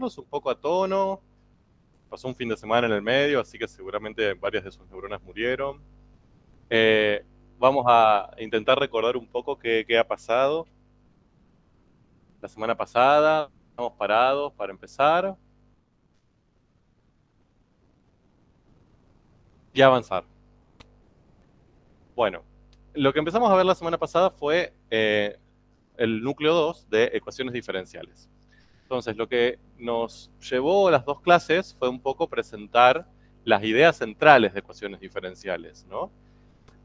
ponerlos un poco a tono. Pasó un fin de semana en el medio, así que seguramente varias de sus neuronas murieron. Vamos a intentar recordar un poco qué ha pasado la semana pasada. Estamos parados para empezar y avanzar. Bueno, lo que empezamos a ver la semana pasada fue el núcleo 2 de ecuaciones diferenciales. Entonces, lo que nos llevó a las dos clases fue un poco presentar las ideas centrales de ecuaciones diferenciales, ¿no?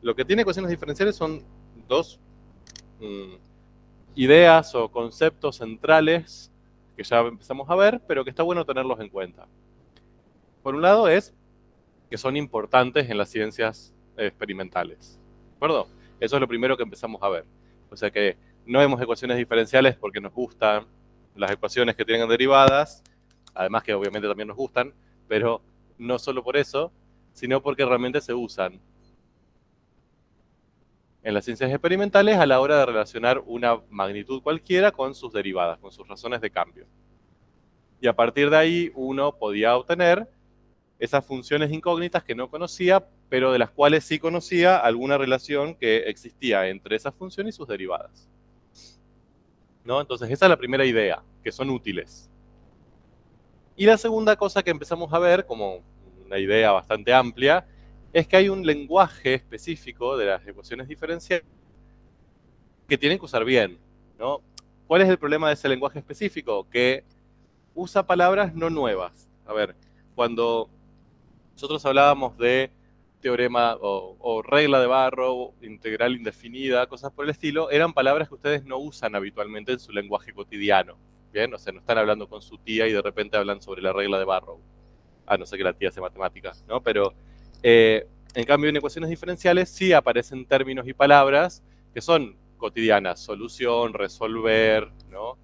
Lo que tiene ecuaciones diferenciales son dos ideas o conceptos centrales que ya empezamos a ver, pero que está bueno tenerlos en cuenta. Por un lado es que son importantes en las ciencias experimentales, ¿de acuerdo? Eso es lo primero que empezamos a ver. O sea que no vemos ecuaciones diferenciales porque nos gustan las ecuaciones que tienen derivadas, además que obviamente también nos gustan, pero no solo por eso, sino porque realmente se usan en las ciencias experimentales a la hora de relacionar una magnitud cualquiera con sus derivadas, con sus razones de cambio. Y a partir de ahí uno podía obtener esas funciones incógnitas que no conocía, pero de las cuales sí conocía alguna relación que existía entre esas funciones y sus derivadas, ¿no? Entonces esa es la primera idea, que son útiles. Y la segunda cosa que empezamos a ver, como una idea bastante amplia, es que hay un lenguaje específico de las ecuaciones diferenciales que tienen que usar bien, ¿no? ¿Cuál es el problema de ese lenguaje específico? Que usa palabras no nuevas. A ver, cuando nosotros hablábamos de teorema o regla de Barrow, integral indefinida, cosas por el estilo, eran palabras que ustedes no usan habitualmente en su lenguaje cotidiano. Bien, o sea, no están hablando con su tía y de repente hablan sobre la regla de Barrow. A no ser que la tía hace matemáticas, ¿no? Pero en cambio en ecuaciones diferenciales sí aparecen términos y palabras que son cotidianas, solución, resolver, ¿no?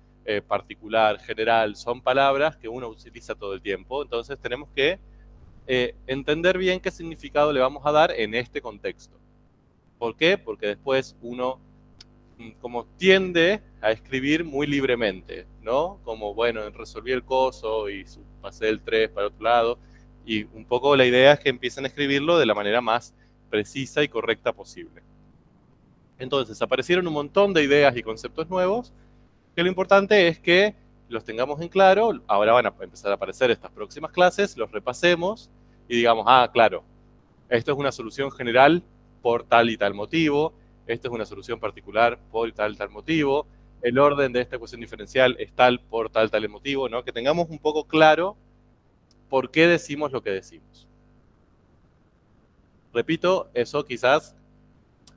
Particular, general, son palabras que uno utiliza todo el tiempo, entonces tenemos que entender bien qué significado le vamos a dar en este contexto. ¿Por qué? Porque después uno como tiende a escribir muy libremente, ¿no? Como, bueno, resolví el coso y pasé el 3 para otro lado, y un poco la idea es que empiecen a escribirlo de la manera más precisa y correcta posible. Entonces, aparecieron un montón de ideas y conceptos nuevos, que lo importante es que los tengamos en claro. Ahora van a empezar a aparecer estas próximas clases, los repasemos y digamos, ah, claro, esto es una solución general por tal y tal motivo, esto es una solución particular por tal y tal motivo, el orden de esta ecuación diferencial es tal por tal motivo, ¿no? Que tengamos un poco claro por qué decimos lo que decimos. Repito, eso quizás,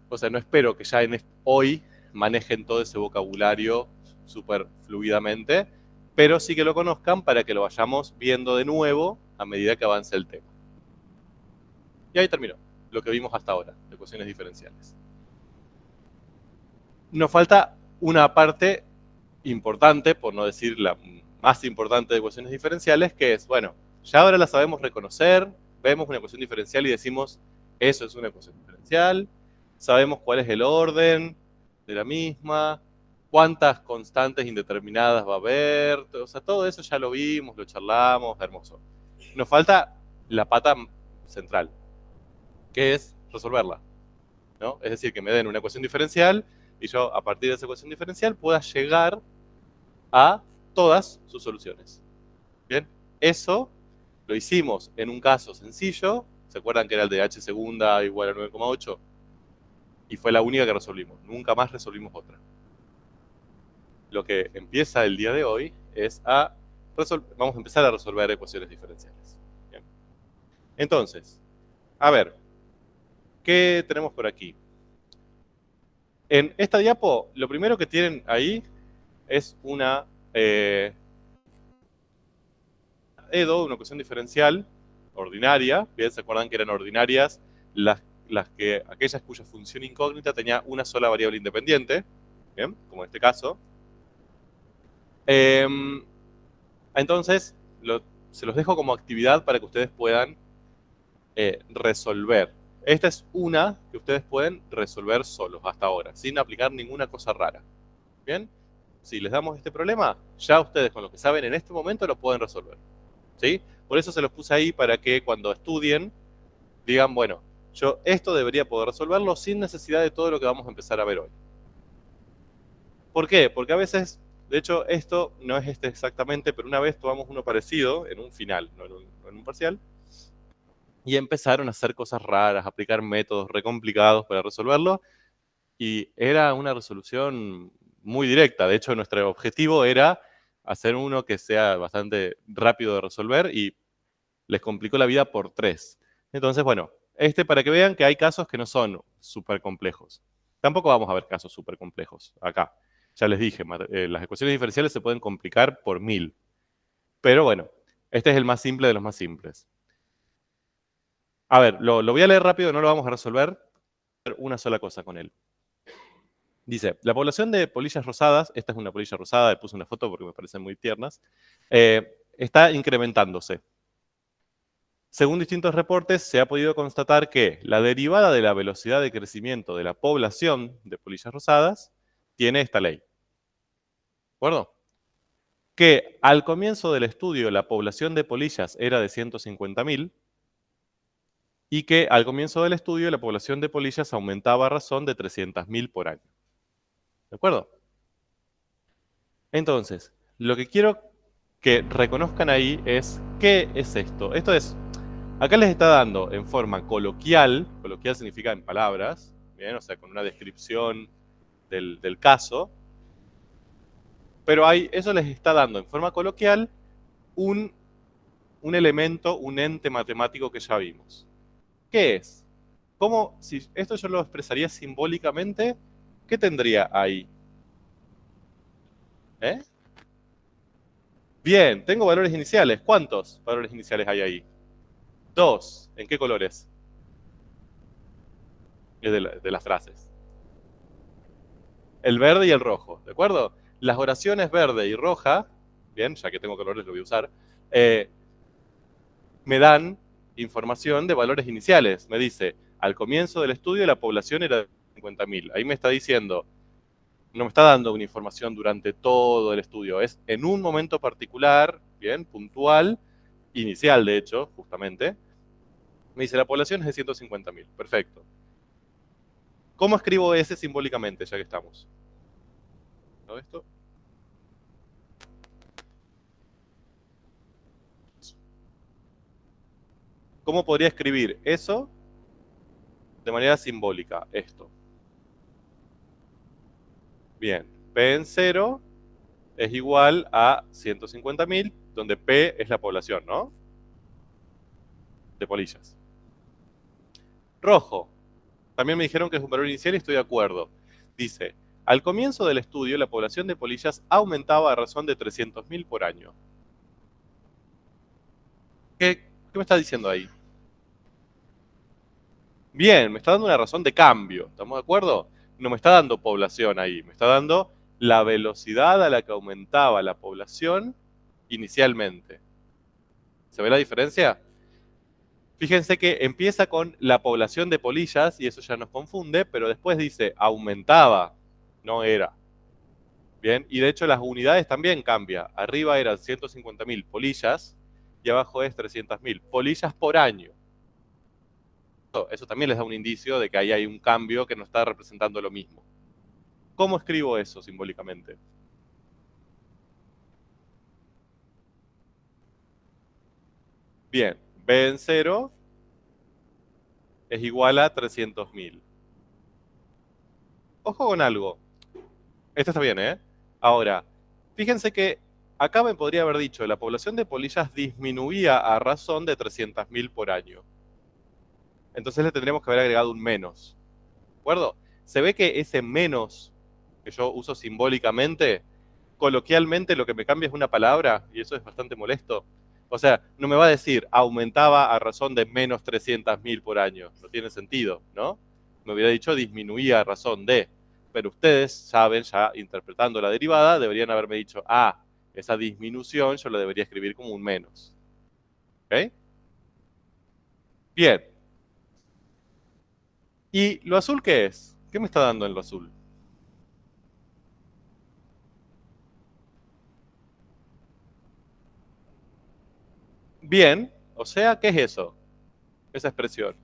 o sea, no espero que ya hoy manejen todo ese vocabulario súper fluidamente, pero sí que lo conozcan para que lo vayamos viendo de nuevo a medida que avance el tema. Y ahí terminó lo que vimos hasta ahora, de ecuaciones diferenciales. Nos falta una parte importante, por no decir la más importante de ecuaciones diferenciales, que es, bueno, ya ahora la sabemos reconocer, vemos una ecuación diferencial y decimos, eso es una ecuación diferencial, sabemos cuál es el orden de la misma, cuántas constantes indeterminadas va a haber, o sea, todo eso ya lo vimos, lo charlamos, hermoso. Nos falta la pata central, que es resolverla, ¿no? Es decir, que me den una ecuación diferencial y yo a partir de esa ecuación diferencial pueda llegar a todas sus soluciones. Bien, eso lo hicimos en un caso sencillo, ¿se acuerdan que era el de h segunda igual a 9,8? Y fue la única que resolvimos, nunca más resolvimos otra. Lo que empieza el día de hoy es vamos a empezar a resolver ecuaciones diferenciales. Bien. Entonces, a ver, ¿qué tenemos por aquí? En esta diapo, lo primero que tienen ahí es una EDO, una ecuación diferencial ordinaria. Bien, ¿se acuerdan que eran ordinarias aquellas cuya función incógnita tenía una sola variable independiente? Bien, como en este caso. Entonces, se los dejo como actividad para que ustedes puedan resolver. Esta es una que ustedes pueden resolver solos hasta ahora, sin aplicar ninguna cosa rara. Bien, si les damos este problema, ya ustedes con lo que saben en este momento lo pueden resolver. ¿Sí? Por eso se los puse ahí para que cuando estudien digan, bueno, yo esto debería poder resolverlo sin necesidad de todo lo que vamos a empezar a ver hoy. ¿Por qué? Porque a veces, de hecho, esto no es este exactamente, pero una vez tomamos uno parecido en un final, no en un parcial, y empezaron a hacer cosas raras, aplicar métodos recomplicados para resolverlo, y era una resolución muy directa. De hecho, nuestro objetivo era hacer uno que sea bastante rápido de resolver y les complicó la vida por 3. Entonces, bueno, para que vean que hay casos que no son súper complejos. Tampoco vamos a ver casos súper complejos acá. Ya les dije, las ecuaciones diferenciales se pueden complicar por 1000. Pero bueno, este es el más simple de los más simples. A ver, lo voy a leer rápido, no lo vamos a resolver. Una sola cosa con él. Dice, la población de polillas rosadas, esta es una polilla rosada, le puse una foto porque me parecen muy tiernas, está incrementándose. Según distintos reportes, se ha podido constatar que la derivada de la velocidad de crecimiento de la población de polillas rosadas tiene esta ley. ¿De acuerdo? Que al comienzo del estudio la población de polillas era de 150.000 y que al comienzo del estudio la población de polillas aumentaba a razón de 300.000 por año. ¿De acuerdo? Entonces, lo que quiero que reconozcan ahí es, ¿qué es esto? Esto es, acá les está dando en forma coloquial significa en palabras, ¿bien? O sea, con una descripción del caso, pero eso les está dando en forma coloquial un elemento, un ente matemático que ya vimos. ¿Qué es? ¿Cómo, si esto yo lo expresaría simbólicamente, qué tendría ahí? ¿Eh? Bien, tengo valores iniciales. ¿Cuántos valores iniciales hay ahí? 2. ¿En qué colores? Es de las frases. El verde y el rojo, ¿de acuerdo? Las oraciones verde y roja, bien, ya que tengo colores lo voy a usar, me dan información de valores iniciales. Me dice, al comienzo del estudio la población era de 50.000. Ahí me está diciendo, no me está dando una información durante todo el estudio, es en un momento particular, bien, puntual, inicial de hecho, justamente. Me dice, la población es de 150.000. Perfecto. ¿Cómo escribo ese simbólicamente, ya que estamos? ¿Todo esto? ¿Cómo podría escribir eso de manera simbólica? Esto. Bien, P en 0 es igual a 150.000, donde P es la población, ¿no? De polillas. Rojo. También me dijeron que es un valor inicial y estoy de acuerdo. Dice, al comienzo del estudio la población de polillas aumentaba a razón de 300.000 por año. ¿Qué me está diciendo ahí? Bien, me está dando una razón de cambio, ¿estamos de acuerdo? No me está dando población ahí, me está dando la velocidad a la que aumentaba la población inicialmente. ¿Se ve la diferencia? Fíjense que empieza con la población de polillas, y eso ya nos confunde, pero después dice aumentaba, no era. Bien, y de hecho las unidades también cambian. Arriba eran 150.000 polillas, y abajo es 300.000 polillas por año. Eso también les da un indicio de que ahí hay un cambio que no está representando lo mismo. ¿Cómo escribo eso simbólicamente? Bien, B en 0 es igual a 300.000. Ojo con algo. Esto está bien, ¿eh? Ahora, fíjense que acá me podría haber dicho, la población de polillas disminuía a razón de 300.000 por año. Entonces le tendríamos que haber agregado un menos. ¿De acuerdo? Se ve que ese menos que yo uso simbólicamente, coloquialmente lo que me cambia es una palabra, y eso es bastante molesto. O sea, no me va a decir aumentaba a razón de menos 300.000 por año. No tiene sentido, ¿no? Me hubiera dicho disminuía a razón de. Pero ustedes saben, ya interpretando la derivada, deberían haberme dicho, esa disminución yo la debería escribir como un menos. ¿Ok? Bien. ¿Y lo azul qué es? ¿Qué me está dando en lo azul? Bien, o sea, ¿qué es eso? Esa expresión.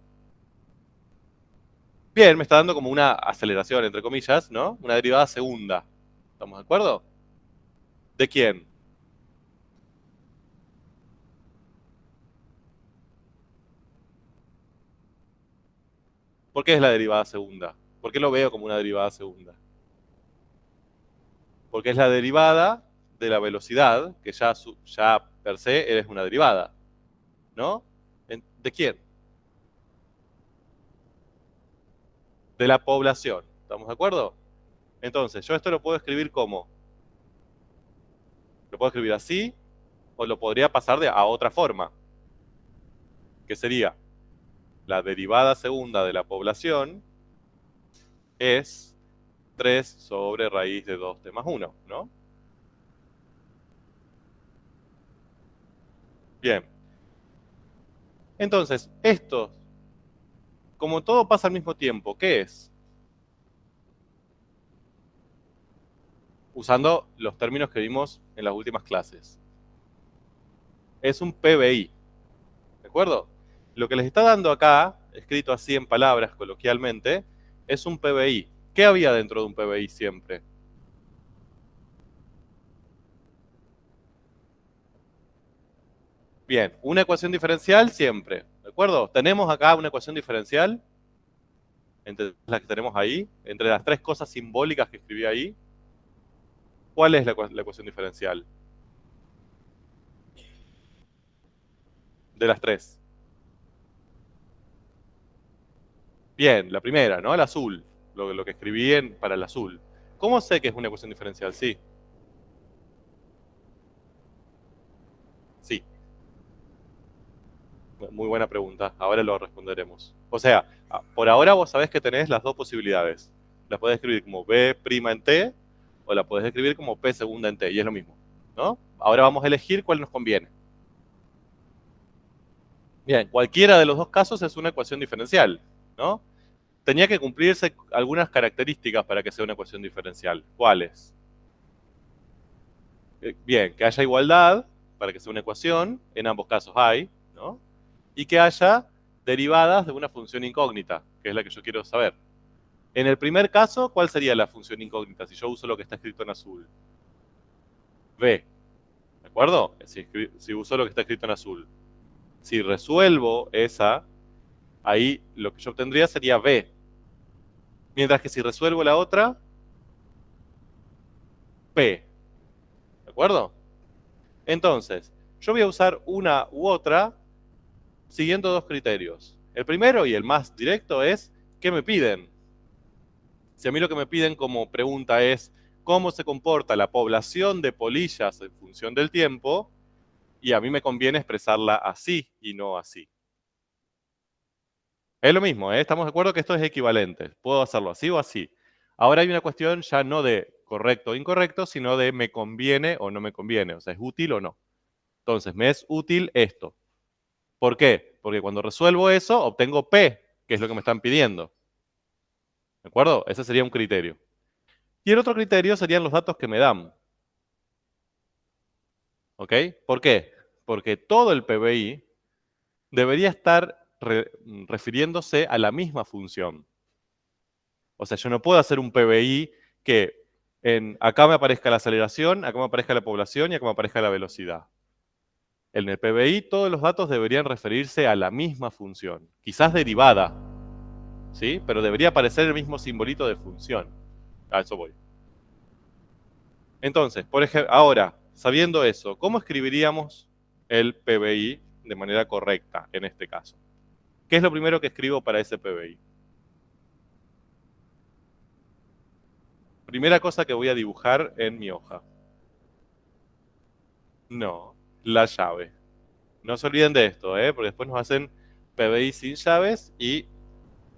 Bien, me está dando como una aceleración, entre comillas, ¿no? Una derivada segunda. ¿Estamos de acuerdo? ¿De quién? ¿Por qué es la derivada segunda? ¿Por qué lo veo como una derivada segunda? Porque es la derivada de la velocidad, que ya per se es una derivada, ¿no? ¿De quién? De la población. ¿Estamos de acuerdo? Entonces, yo esto lo puedo escribir como, lo puedo escribir así, o lo podría pasar a otra forma, que sería la derivada segunda de la población es 3 sobre raíz de 2t más 1, ¿no? Bien. Entonces, esto, como todo pasa al mismo tiempo, ¿qué es? Usando los términos que vimos en las últimas clases. Es un PBI, ¿de acuerdo? Lo que les está dando acá, escrito así en palabras coloquialmente, es un PBI. ¿Qué había dentro de un PBI siempre? Bien, una ecuación diferencial siempre, ¿de acuerdo? Tenemos acá una ecuación diferencial, entre las que tenemos ahí, entre las tres cosas simbólicas que escribí ahí. ¿Cuál es la ecuación diferencial? De las tres. Bien, la primera, ¿no? El azul, lo que escribí para el azul. ¿Cómo sé que es una ecuación diferencial? Sí, sí, muy buena pregunta, ahora lo responderemos. O sea, por ahora vos sabés que tenés las dos posibilidades. La podés escribir como B' en T o la podés escribir como P segunda en T, y es lo mismo, ¿no? Ahora vamos a elegir cuál nos conviene. Bien, cualquiera de los dos casos es una ecuación diferencial, ¿no? Tenía que cumplirse algunas características para que sea una ecuación diferencial. ¿Cuáles? Bien, que haya igualdad para que sea una ecuación, en ambos casos hay, ¿no? Y que haya derivadas de una función incógnita, que es la que yo quiero saber. En el primer caso, ¿cuál sería la función incógnita si yo uso lo que está escrito en azul? B, ¿de acuerdo? Si uso lo que está escrito en azul. Si resuelvo esa, ahí lo que yo obtendría sería B. Mientras que si resuelvo la otra, P. ¿De acuerdo? Entonces, yo voy a usar una u otra siguiendo dos criterios. El primero y el más directo es, ¿qué me piden? Si a mí lo que me piden como pregunta es, ¿cómo se comporta la población de polillas en función del tiempo? Y a mí me conviene expresarla así y no así. Es lo mismo, ¿eh? Estamos de acuerdo que esto es equivalente. Puedo hacerlo así o así. Ahora hay una cuestión ya no de correcto o incorrecto, sino de me conviene o no me conviene. O sea, ¿es útil o no? Entonces, me es útil esto. ¿Por qué? Porque cuando resuelvo eso, obtengo P, que es lo que me están pidiendo. ¿De acuerdo? Ese sería un criterio. Y el otro criterio serían los datos que me dan. ¿Ok? ¿Por qué? Porque todo el PBI debería estar refiriéndose a la misma función. O sea, yo no puedo hacer un PBI que acá me aparezca la aceleración, acá me aparezca la población y acá me aparezca la velocidad. En el PBI todos los datos deberían referirse a la misma función, quizás derivada, ¿sí? Pero debería aparecer el mismo simbolito de función. A eso voy. Entonces, por ejemplo, ahora, sabiendo eso, ¿cómo escribiríamos el PBI de manera correcta en este caso? ¿Qué es lo primero que escribo para ese PBI? Primera cosa que voy a dibujar en mi hoja. No, la llave. No se olviden de esto, porque después nos hacen PBI sin llaves y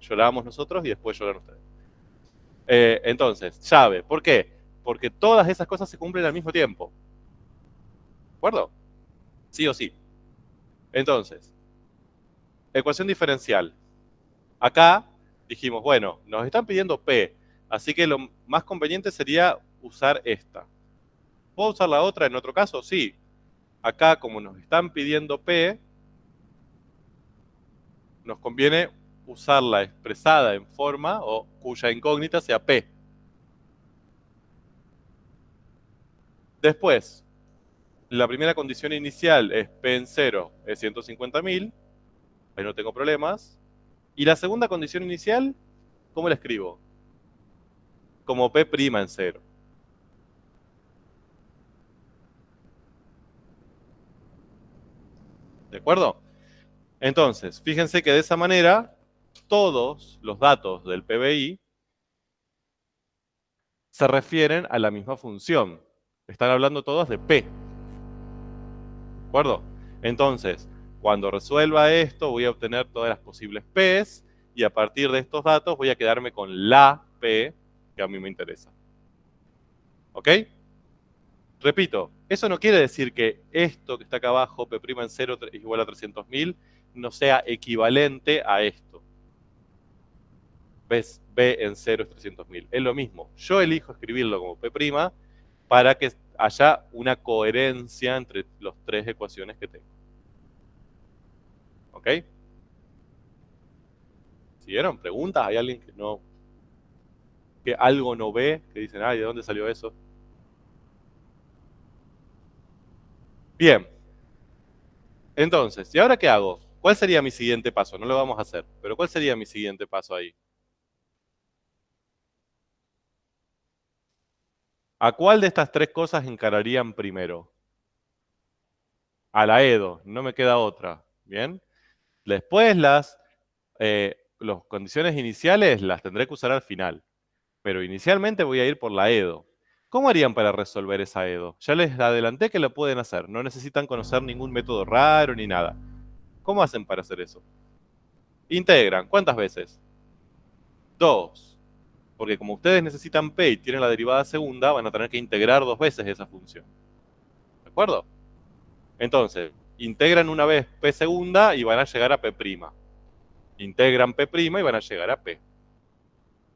lloramos nosotros y después lloran ustedes. Entonces, llave. ¿Por qué? Porque todas esas cosas se cumplen al mismo tiempo. ¿De acuerdo? Sí o sí. Entonces, ecuación diferencial. Acá dijimos, bueno, nos están pidiendo P, así que lo más conveniente sería usar esta. ¿Puedo usar la otra en otro caso? Sí. acá, como nos están pidiendo P, nos conviene usarla expresada en forma o cuya incógnita sea P. Después, la primera condición inicial es P en 0 es 150.000, ahí no tengo problemas. Y la segunda condición inicial, ¿cómo la escribo? Como P' en 0. ¿De acuerdo? Entonces, fíjense que de esa manera, todos los datos del PBI se refieren a la misma función. Están hablando todos de P. ¿De acuerdo? Entonces, cuando resuelva esto, voy a obtener todas las posibles P's y a partir de estos datos voy a quedarme con la P que a mí me interesa. ¿Ok? Repito, eso no quiere decir que esto que está acá abajo, P' en 0 es igual a 300.000, no sea equivalente a esto. ¿Ves? B en 0 es 300.000. Es lo mismo. Yo elijo escribirlo como P' para que haya una coherencia entre las tres ecuaciones que tengo. ¿Ok? ¿Siguieron? ¿Preguntas? ¿Hay alguien que algo no ve? Que dicen, ay, ¿de dónde salió eso? Bien. Entonces, ¿y ahora qué hago? ¿Cuál sería mi siguiente paso? No lo vamos a hacer, pero ¿cuál sería mi siguiente paso ahí? ¿A cuál de estas tres cosas encararían primero? A la EDO, no me queda otra. ¿Bien? Después las condiciones iniciales las tendré que usar al final, pero inicialmente voy a ir por la EDO. ¿Cómo harían para resolver esa EDO? Ya les adelanté que lo pueden hacer, no necesitan conocer ningún método raro ni nada. ¿Cómo hacen para hacer eso? Integran, ¿cuántas veces? 2. Porque como ustedes necesitan P y tienen la derivada segunda, van a tener que integrar 2 veces esa función. ¿De acuerdo? Entonces, integran una vez P segunda y van a llegar a P'. Integran P' y van a llegar a P. ¿De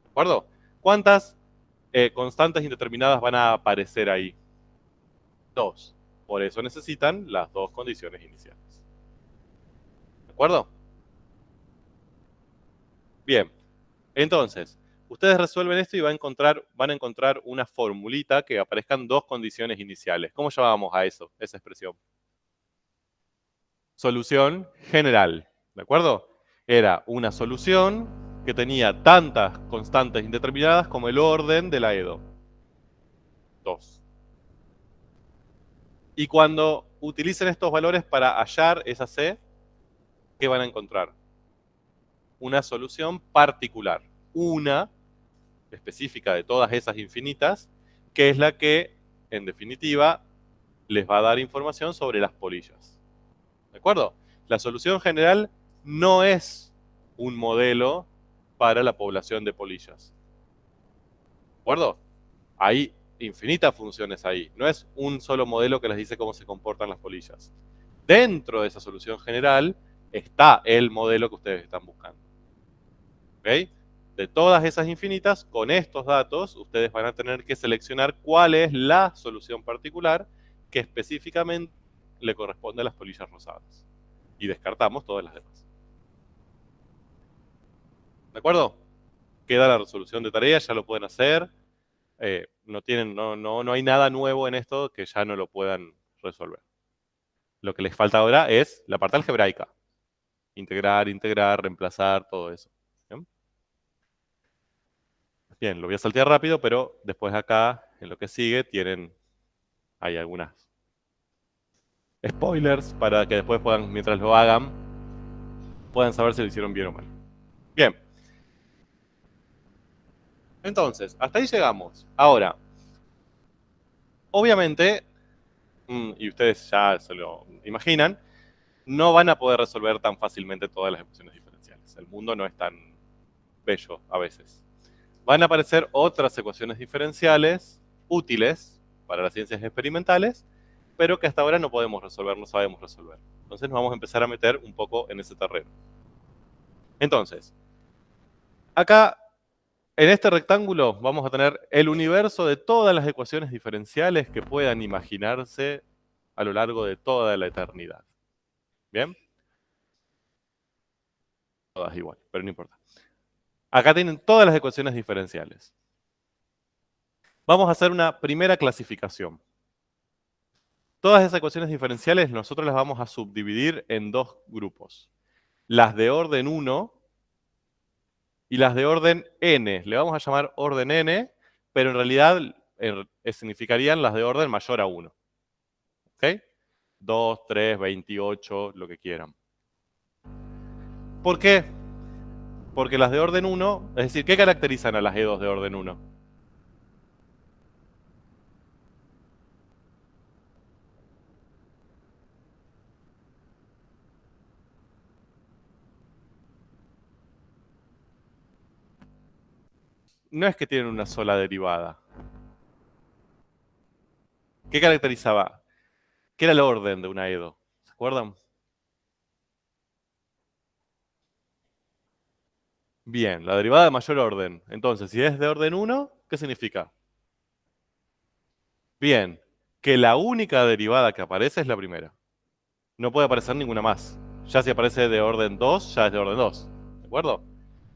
acuerdo? ¿Cuántas constantes indeterminadas van a aparecer ahí? 2. Por eso necesitan las dos condiciones iniciales. ¿De acuerdo? Bien. Entonces, ustedes resuelven esto y van a encontrar una formulita que aparezcan dos condiciones iniciales. ¿Cómo llamábamos a eso, esa expresión? Solución general. ¿De acuerdo? Era una solución que tenía tantas constantes indeterminadas como el orden de la EDO. 2. Y cuando utilicen estos valores para hallar esa C, ¿qué van a encontrar? Una solución particular. Una específica de todas esas infinitas, que es la que, en definitiva, les va a dar información sobre las polillas. ¿De acuerdo? La solución general no es un modelo para la población de polillas. ¿De acuerdo? Hay infinitas funciones ahí. No es un solo modelo que les dice cómo se comportan las polillas. Dentro de esa solución general está el modelo que ustedes están buscando. ¿Ok? De todas esas infinitas, con estos datos, ustedes van a tener que seleccionar cuál es la solución particular que específicamente le corresponde a las polillas rosadas. Y descartamos todas las demás. ¿De acuerdo? Queda la resolución de tarea, ya lo pueden hacer. No hay nada nuevo en esto que ya no lo puedan resolver. Lo que les falta ahora es la parte algebraica. Integrar, reemplazar, todo eso. ¿Bien? Bien, lo voy a saltear rápido, pero después acá, en lo que sigue, hay algunas spoilers para que después puedan, mientras lo hagan, puedan saber si lo hicieron bien o mal. Bien. Entonces, hasta ahí llegamos. Ahora, obviamente, y ustedes ya se lo imaginan, no van a poder resolver tan fácilmente todas las ecuaciones diferenciales. El mundo no es tan bello a veces. Van a aparecer otras ecuaciones diferenciales útiles para las ciencias experimentales, pero que hasta ahora no podemos resolver, no sabemos resolver. Entonces nos vamos a empezar a meter un poco en ese terreno. Entonces, acá en este rectángulo vamos a tener el universo de todas las ecuaciones diferenciales que puedan imaginarse a lo largo de toda la eternidad. ¿Bien? Todas igual, pero no importa. Acá tienen todas las ecuaciones diferenciales. Vamos a hacer una primera clasificación. Todas esas ecuaciones diferenciales nosotros las vamos a subdividir en dos grupos. Las de orden 1 y las de orden n. Le vamos a llamar orden n, pero en realidad significarían las de orden mayor a 1. ¿Ok? 2, 3, 28, lo que quieran. ¿Por qué? Porque las de orden 1, es decir, ¿qué caracterizan a las E2 de orden 1? No es que tienen una sola derivada. ¿Qué caracterizaba? ¿Qué era el orden de una E2? ¿Se acuerdan? Bien, la derivada de mayor orden. Entonces, si es de orden 1, ¿qué significa? Bien, que la única derivada que aparece es la primera. No puede aparecer ninguna más. Ya si aparece de orden 2, ya es de orden 2. ¿De acuerdo?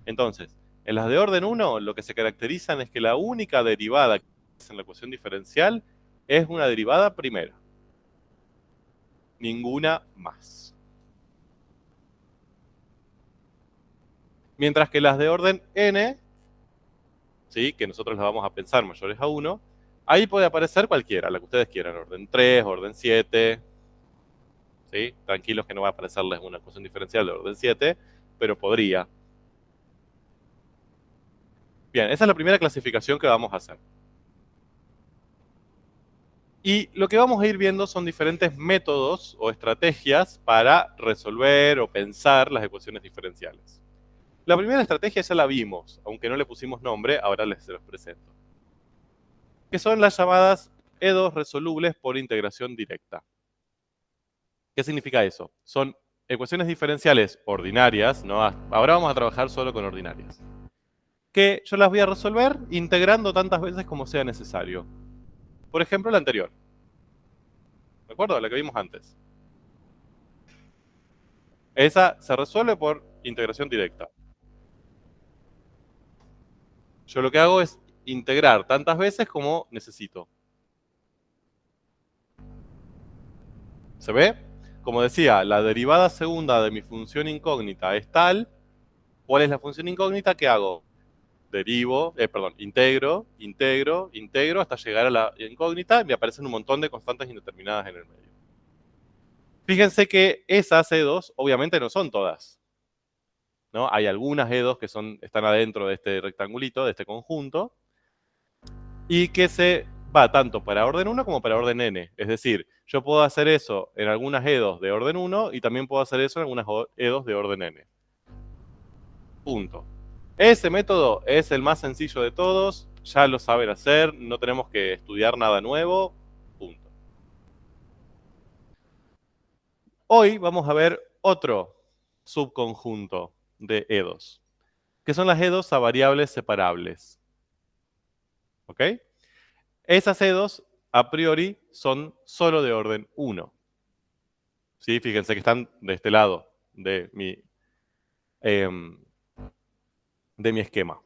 Entonces, en las de orden 1, lo que se caracterizan es que la única derivada que aparece en la ecuación diferencial es una derivada primera. Ninguna más. Mientras que las de orden n, ¿sí? Que nosotros las vamos a pensar mayores a 1, ahí puede aparecer cualquiera, la que ustedes quieran, orden 3, orden 7, ¿sí? Tranquilos que no va a aparecerles una ecuación diferencial de orden 7, pero podría. Bien, esa es la primera clasificación que vamos a hacer. Y lo que vamos a ir viendo son diferentes métodos o estrategias para resolver o pensar las ecuaciones diferenciales. La primera estrategia ya la vimos, aunque no le pusimos nombre, ahora les los presento. Que son las llamadas E2 resolubles por integración directa. ¿Qué significa eso? Son ecuaciones diferenciales ordinarias, ¿no? Ahora vamos a trabajar solo con ordinarias. Que yo las voy a resolver integrando tantas veces como sea necesario. Por ejemplo, la anterior. ¿De acuerdo? La que vimos antes. Esa se resuelve por integración directa. Yo lo que hago es integrar tantas veces como necesito. ¿Se ve? Como decía, la derivada segunda de mi función incógnita es tal. ¿Cuál es la función incógnita? ¿Qué hago? Integro hasta llegar a la incógnita y me aparecen un montón de constantes indeterminadas en el medio. Fíjense que esas E2 obviamente no son todas, ¿no? Hay algunas E2 que están adentro de este rectangulito, de este conjunto, y que se va tanto para orden 1 como para orden n. Es decir, yo puedo hacer eso en algunas E2 de orden 1 y también puedo hacer eso en algunas E2 de orden n. Punto. Ese método es el más sencillo de todos, ya lo saben hacer, no tenemos que estudiar nada nuevo, punto. Hoy vamos a ver otro subconjunto de E2, que son las E2 a variables separables. ¿Ok? Esas E2 a priori son solo de orden 1. ¿Sí? Fíjense que están de este lado em, de mi esquema.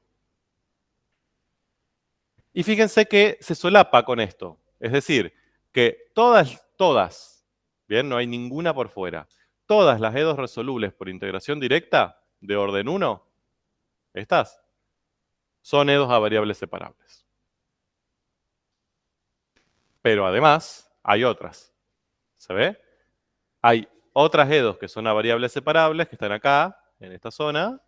Y fíjense que se solapa con esto. Es decir, que todas, bien, no hay ninguna por fuera. Todas las E2 resolubles por integración directa de orden 1, estas, son E2 a variables separables. Pero además, hay otras. ¿Se ve? Hay otras E2 que son a variables separables, que están acá, en esta zona,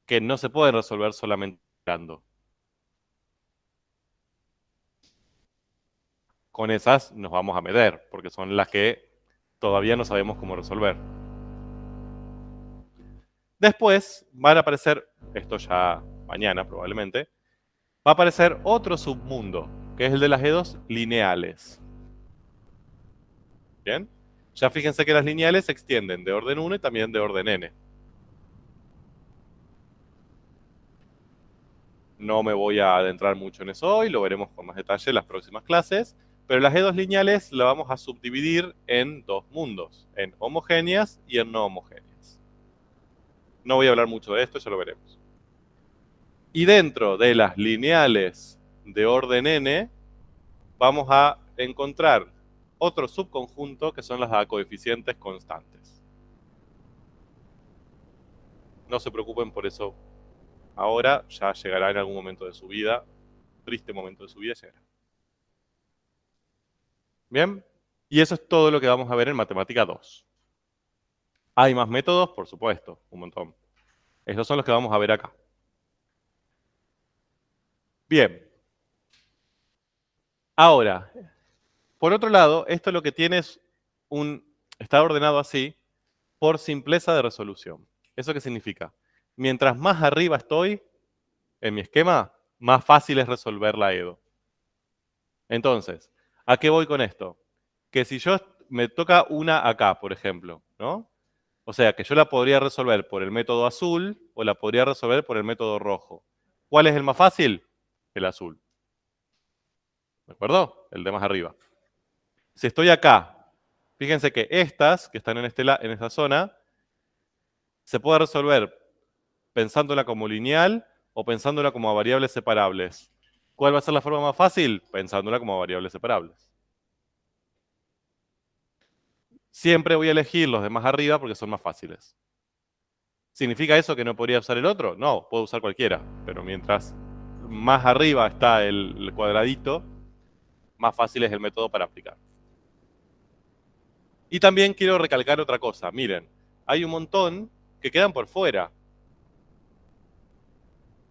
que no se pueden resolver solamente integrando. Con esas nos vamos a meter, porque son las que todavía no sabemos cómo resolver. Después van a aparecer, esto ya mañana probablemente, va a aparecer otro submundo, que es el de las E2 lineales. ¿Bien? Ya fíjense que las lineales se extienden de orden 1 y también de orden n. No me voy a adentrar mucho en eso hoy, lo veremos con más detalle en las próximas clases, Pero las EDOs lineales las vamos a subdividir en dos mundos, en homogéneas y en no homogéneas. No voy a hablar mucho de esto, ya lo veremos. Y dentro de las lineales de orden n, vamos a encontrar otro subconjunto que son las a coeficientes constantes. No se preocupen por eso ahora, ya llegará en algún momento de su vida, triste momento de su vida llegará. Bien, y eso es todo lo que vamos a ver en matemática 2. ¿Hay más métodos? Por supuesto, un montón. Estos son los que vamos a ver acá. Bien. Ahora, por otro lado, esto lo que tiene es está ordenado así por simpleza de resolución. ¿Eso qué significa? Mientras más arriba estoy en mi esquema, más fácil es resolver la EDO. Entonces, ¿a qué voy con esto? Que si yo me toca una acá, por ejemplo, ¿no? O sea, que yo la podría resolver por el método azul o la podría resolver por el método rojo. ¿Cuál es el más fácil? El azul. ¿De acuerdo? El de más arriba. Si estoy acá, fíjense que estas, que están en esta zona, se puede resolver pensándola como lineal o pensándola como variables separables. ¿Cuál va a ser la forma más fácil? Pensándola como variables separables. Siempre voy a elegir los de más arriba porque son más fáciles. ¿Significa eso que no podría usar el otro? No, puedo usar cualquiera, pero mientras más arriba está el cuadradito, más fácil es el método para aplicar. Y también quiero recalcar otra cosa. Miren, hay un montón que quedan por fuera,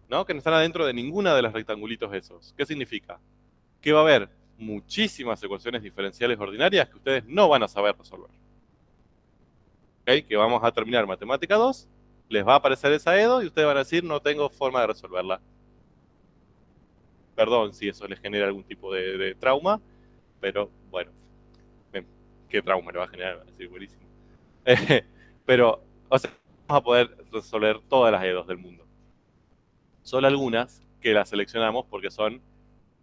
¿no? Que no están adentro de ninguna de los rectangulitos esos. ¿Qué significa? Que va a haber muchísimas ecuaciones diferenciales ordinarias que ustedes no van a saber resolver. ¿Ok? Que vamos a terminar matemática 2, les va a aparecer esa EDO y ustedes van a decir, no tengo forma de resolverla. Perdón si eso les genera algún tipo de trauma, pero bueno, ¿qué trauma le va a generar? Va a decir, buenísimo. Pero, o sea, vamos a poder resolver todas las EDOs del mundo. Solo algunas que las seleccionamos porque son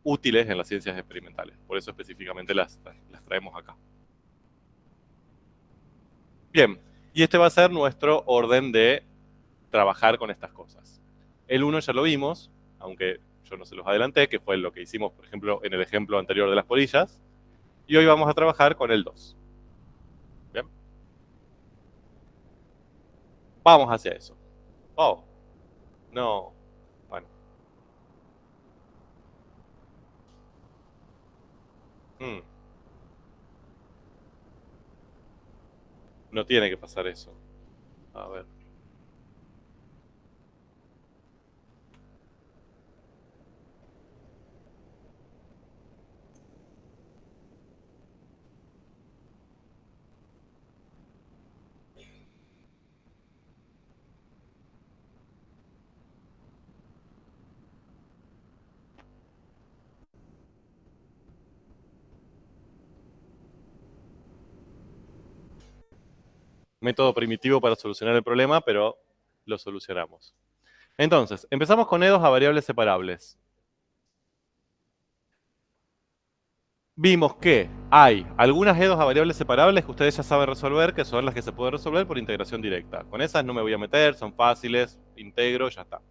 útiles en las ciencias experimentales. Por eso específicamente las traemos acá. Bien, y este va a ser nuestro orden de trabajar con estas cosas. El 1 ya lo vimos, aunque yo no se los adelanté, que fue lo que hicimos, por ejemplo, en el ejemplo anterior de las polillas. Y hoy vamos a trabajar con el 2. Bien. Vamos hacia eso. Oh, no. Bueno. No tiene que pasar eso. A ver. Método primitivo para solucionar el problema, pero lo solucionamos. Entonces, empezamos con EDOs a variables separables. Vimos que hay algunas EDOs a variables separables que ustedes ya saben resolver, que son las que se pueden resolver por integración directa. Con esas no me voy a meter, son fáciles, integro, ya está.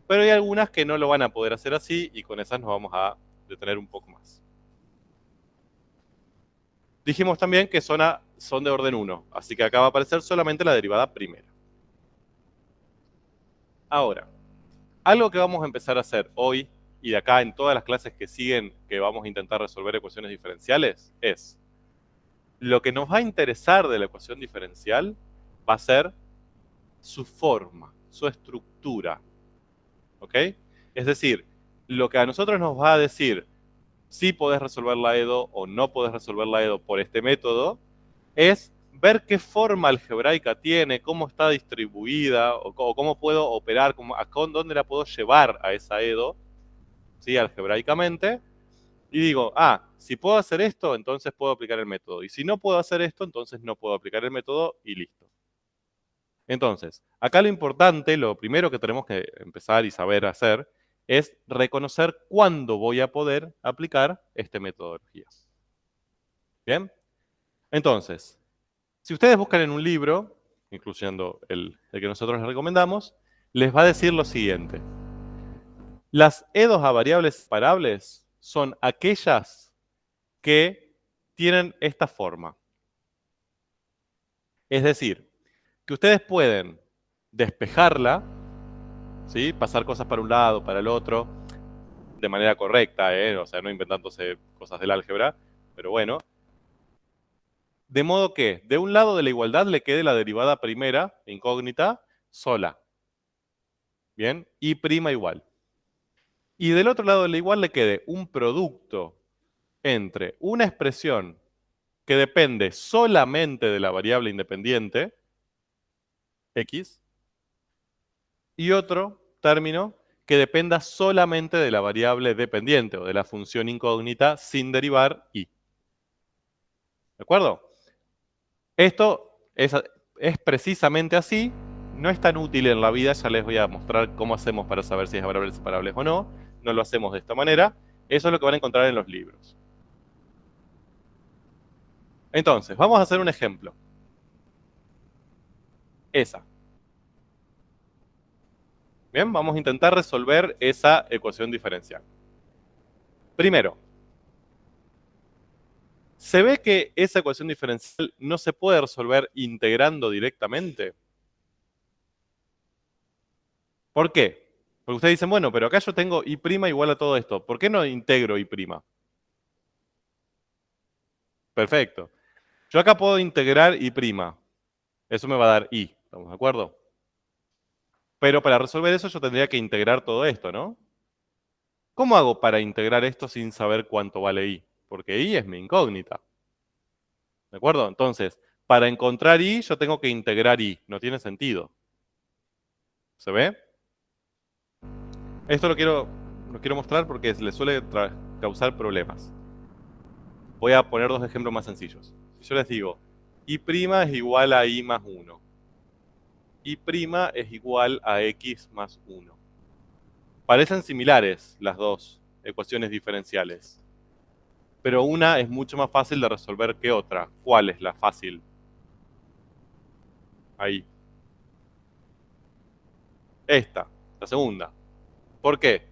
Pero hay algunas que no lo van a poder hacer así y con esas nos vamos a detener un poco más. Dijimos también que son de orden 1, así que acá va a aparecer solamente la derivada primera. Ahora, algo que vamos a empezar a hacer hoy y de acá en todas las clases que siguen, que vamos a intentar resolver ecuaciones diferenciales, es lo que nos va a interesar de la ecuación diferencial va a ser su forma, su estructura. ¿Ok? Es decir, lo que a nosotros nos va a decir si podés resolver la EDO o no podés resolver la EDO por este método es ver qué forma algebraica tiene, cómo está distribuida o cómo puedo operar, dónde la puedo llevar a esa EDO, ¿sí? Algebraicamente. Y digo, si puedo hacer esto, entonces puedo aplicar el método. Y si no puedo hacer esto, entonces no puedo aplicar el método y listo. Entonces, acá lo importante, lo primero que tenemos que empezar y saber hacer, es reconocer cuándo voy a poder aplicar esta metodología. ¿Bien? Entonces, si ustedes buscan en un libro, incluyendo el que nosotros les recomendamos, les va a decir lo siguiente. Las E2 a variables separables son aquellas que tienen esta forma. Es decir, que ustedes pueden despejarla, ¿sí? Pasar cosas para un lado, para el otro, de manera correcta, o sea, no inventándose cosas del álgebra, pero bueno. De modo que de un lado de la igualdad le quede la derivada primera, incógnita, sola. ¿Bien? Y prima igual. Y del otro lado de la igual le quede un producto entre una expresión que depende solamente de la variable independiente, x, y otro término que dependa solamente de la variable dependiente o de la función incógnita sin derivar y. ¿De acuerdo? Esto es precisamente así, no es tan útil en la vida, ya les voy a mostrar cómo hacemos para saber si es variables separables o no, no lo hacemos de esta manera, eso es lo que van a encontrar en los libros. Entonces, vamos a hacer un ejemplo. Esa. Bien, vamos a intentar resolver esa ecuación diferencial. Primero, ¿se ve que esa ecuación diferencial no se puede resolver integrando directamente? ¿Por qué? Porque ustedes dicen, bueno, pero acá yo tengo y' igual a todo esto. ¿Por qué no integro y'? Perfecto. Yo acá puedo integrar y'. Eso me va a dar y. ¿Estamos de acuerdo? Pero para resolver eso yo tendría que integrar todo esto, ¿no? ¿Cómo hago para integrar esto sin saber cuánto vale y? Porque y es mi incógnita. ¿De acuerdo? Entonces, para encontrar y, yo tengo que integrar y. No tiene sentido. ¿Se ve? Esto lo quiero mostrar porque le suele causar problemas. Voy a poner dos ejemplos más sencillos. Si yo les digo, y' es igual a y más 1. Y' es igual a x más 1. Parecen similares las dos ecuaciones diferenciales. Pero una es mucho más fácil de resolver que otra. ¿Cuál es la fácil? Ahí. Esta, la segunda. ¿Por qué?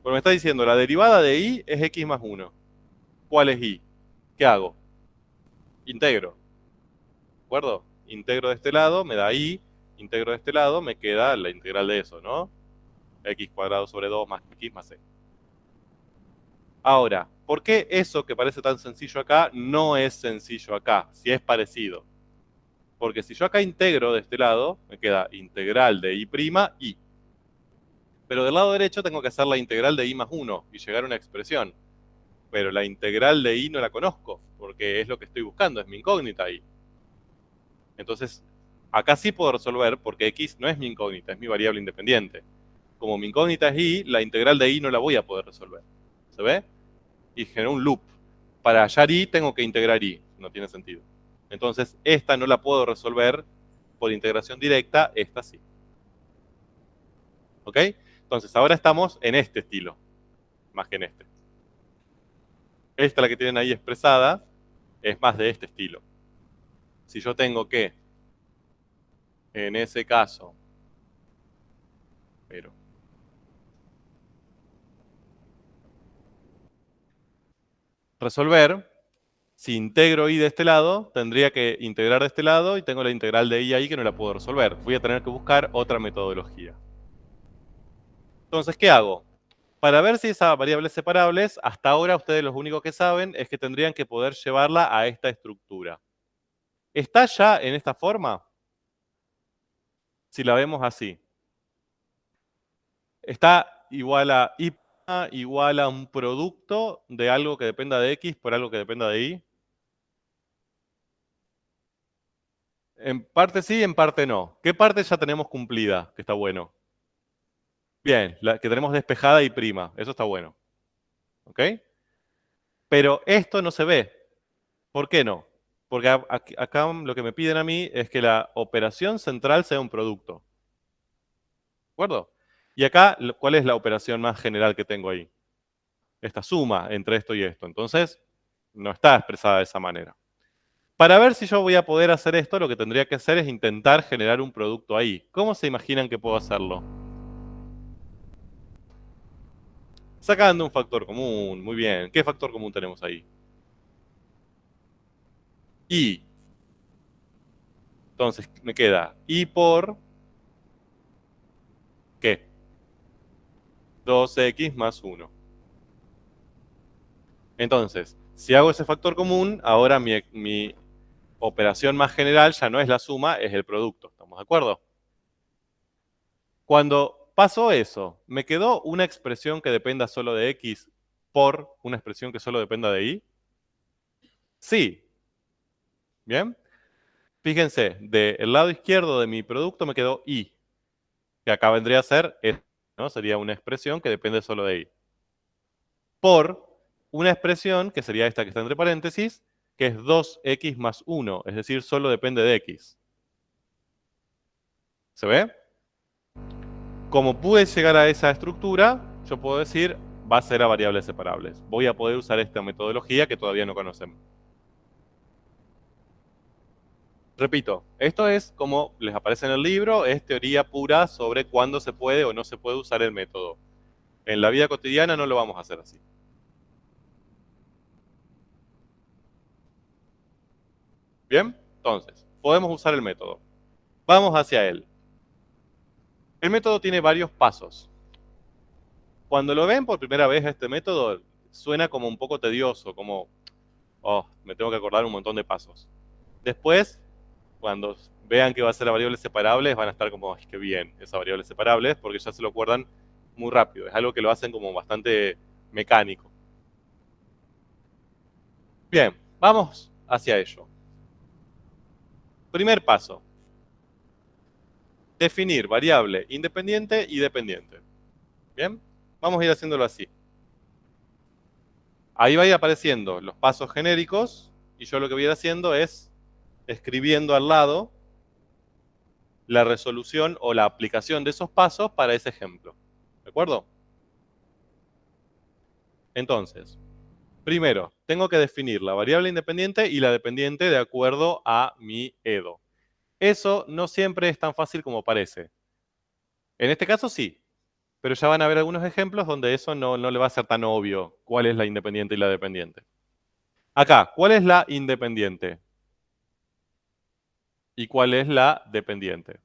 Porque me está diciendo, la derivada de y es x más 1. ¿Cuál es y? ¿Qué hago? Integro. ¿De acuerdo? Integro de este lado, me da y. Integro de este lado, me queda la integral de eso, ¿no? X cuadrado sobre 2 más x más c. Ahora, ¿por qué eso que parece tan sencillo acá no es sencillo acá? Si es parecido. Porque si yo acá integro de este lado, me queda integral de y', y. Pero del lado derecho tengo que hacer la integral de y más 1 y llegar a una expresión. Pero la integral de y no la conozco, porque es lo que estoy buscando, es mi incógnita y. Entonces, acá sí puedo resolver porque x no es mi incógnita, es mi variable independiente. Como mi incógnita es y, la integral de y no la voy a poder resolver. ¿Se ve? Y generó un loop. Para hallar y tengo que integrar y. No tiene sentido. Entonces, esta no la puedo resolver por integración directa, esta sí. ¿Ok? Entonces, ahora estamos en este estilo, más que en este. Esta, la que tienen ahí expresada, es más de este estilo. Si yo tengo que, en ese caso, pero resolver, si integro y de este lado, tendría que integrar de este lado y tengo la integral de y ahí que no la puedo resolver. Voy a tener que buscar otra metodología. Entonces, ¿qué hago? Para ver si esas variables separables, hasta ahora ustedes lo único que saben es que tendrían que poder llevarla a esta estructura. ¿Está ya en esta forma? Si la vemos así. Está igual a y' igual a un producto de algo que dependa de x por algo que dependa de y. En parte sí, en parte no. ¿Qué parte ya tenemos cumplida? Que está bueno. Bien, la que tenemos despejada y prima. Eso está bueno. ¿Ok? Pero esto no se ve. ¿Por qué no? Porque acá lo que me piden a mí es que la operación central sea un producto. ¿De acuerdo? Y acá, ¿cuál es la operación más general que tengo ahí? Esta suma entre esto y esto. Entonces, No está expresada de esa manera. Para ver si yo voy a poder hacer esto, lo que tendría que hacer es intentar generar un producto ahí. ¿Cómo se imaginan que puedo hacerlo? Sacando un factor común, muy bien. ¿Qué factor común tenemos ahí? Y. Entonces me queda y por, ¿qué? 2x más 1. Entonces, si hago ese factor común, ahora mi operación más general ya no es la suma, es el producto. ¿Estamos de acuerdo? Cuando pasó eso, ¿me quedó una expresión que dependa solo de x por una expresión que solo dependa de y? Sí. ¿Bien? Fíjense, del lado izquierdo de mi producto me quedó y, que acá vendría a ser, ¿no? Sería una expresión que depende solo de y. Por una expresión, que sería esta que está entre paréntesis, que es 2x más 1, es decir, solo depende de x. ¿Se ve? Como pude llegar a esa estructura, yo puedo decir, va a ser a variables separables. Voy a poder usar esta metodología que todavía no conocemos. Repito, esto es como les aparece en el libro, es teoría pura sobre cuándo se puede o no se puede usar el método. En la vida cotidiana no lo vamos a hacer así. ¿Bien? Entonces, podemos usar el método. Vamos hacia él. El método tiene varios pasos. Cuando lo ven por primera vez este método, suena como un poco tedioso, como, oh, me tengo que acordar un montón de pasos. Después, cuando vean que va a ser a variables separables, van a estar como, qué bien, esas variables separables, porque ya se lo acuerdan muy rápido. Es algo que lo hacen como bastante mecánico. Bien, vamos hacia ello. Primer paso. Definir variable independiente y dependiente. Bien, vamos a ir haciéndolo así. Ahí va a ir apareciendo los pasos genéricos y yo lo que voy a ir haciendo es escribiendo al lado la resolución o la aplicación de esos pasos para ese ejemplo. ¿De acuerdo? Entonces, primero, tengo que definir la variable independiente y la dependiente de acuerdo a mi EDO. Eso no siempre es tan fácil como parece. En este caso sí, pero ya van a ver algunos ejemplos donde eso no le va a ser tan obvio cuál es la independiente y la dependiente. Acá, ¿cuál es la independiente? ¿Y cuál es la dependiente?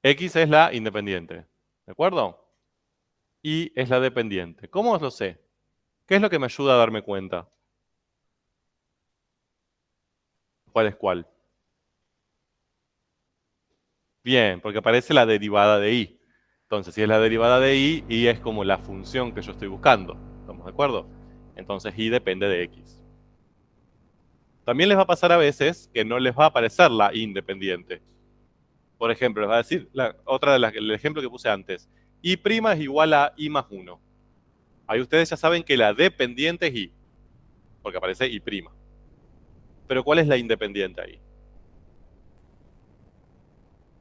X es la independiente, ¿de acuerdo? Y es la dependiente. ¿Cómo os lo sé? ¿Qué es lo que me ayuda a darme cuenta? ¿Cuál es cuál? Bien, porque aparece la derivada de y. Entonces, si es la derivada de y es como la función que yo estoy buscando. ¿Estamos de acuerdo? Entonces, y depende de x. También les va a pasar a veces que no les va a aparecer la independiente. Por ejemplo, les va a decir, el ejemplo que puse antes, y' es igual a i más 1. Ahí ustedes ya saben que la dependiente es y, porque aparece y'. Pero ¿cuál es la independiente ahí?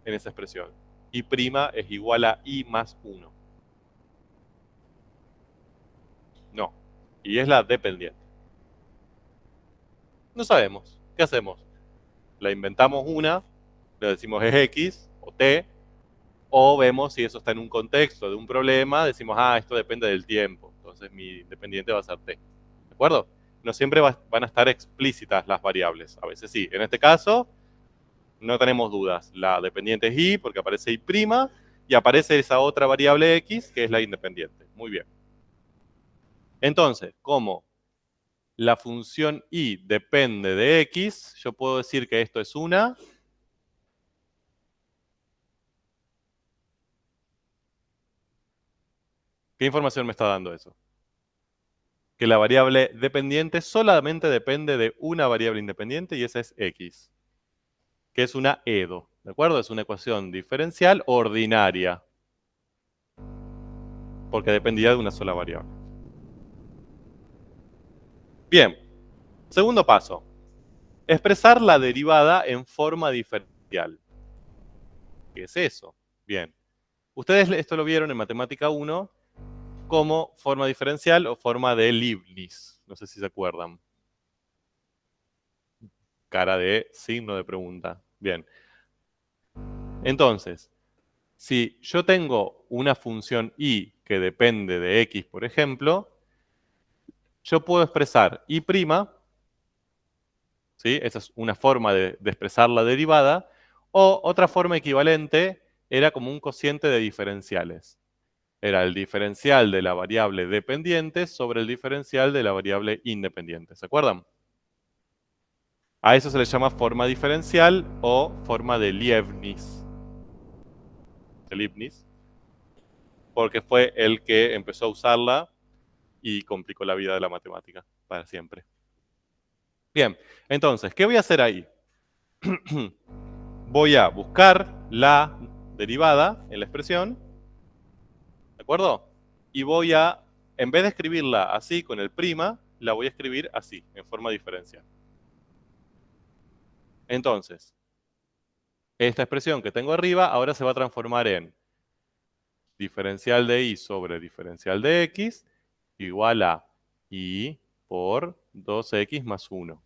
En esa expresión. Y' es igual a i más 1. No, y es la dependiente. No sabemos. ¿Qué hacemos? La inventamos una, le decimos es x o t, o vemos si eso está en un contexto de un problema, decimos, esto depende del tiempo, entonces mi dependiente va a ser t. ¿De acuerdo? No siempre van a estar explícitas las variables, a veces sí. En este caso, no tenemos dudas. La dependiente es y, porque aparece y', y aparece esa otra variable x, que es la independiente. Muy bien. Entonces, como la función y depende de x, yo puedo decir que esto es una. ¿Qué información me está dando eso? Que la variable dependiente solamente depende de una variable independiente y esa es x, que es una EDO, ¿de acuerdo? Es una ecuación diferencial ordinaria, porque dependía de una sola variable. Bien, segundo paso, expresar la derivada en forma diferencial. ¿Qué es eso? Bien, ustedes esto lo vieron en Matemática 1 como forma diferencial o forma de Leibniz. No sé si se acuerdan. Cara de signo de pregunta. Bien. Entonces, si yo tengo una función y que depende de x, por ejemplo, yo puedo expresar y', ¿sí? Esa es una forma de expresar la derivada, o otra forma equivalente era como un cociente de diferenciales. Era el diferencial de la variable dependiente sobre el diferencial de la variable independiente. ¿Se acuerdan? A eso se le llama forma diferencial o forma de Leibniz. Porque fue el que empezó a usarla y complicó la vida de la matemática para siempre. Bien, entonces, ¿qué voy a hacer ahí? Voy a buscar la derivada en la expresión, ¿de acuerdo? Y voy a, en vez de escribirla así con el prima, la voy a escribir así, en forma diferencial. Entonces, esta expresión que tengo arriba ahora se va a transformar en diferencial de y sobre diferencial de x igual a y por 2x más 1.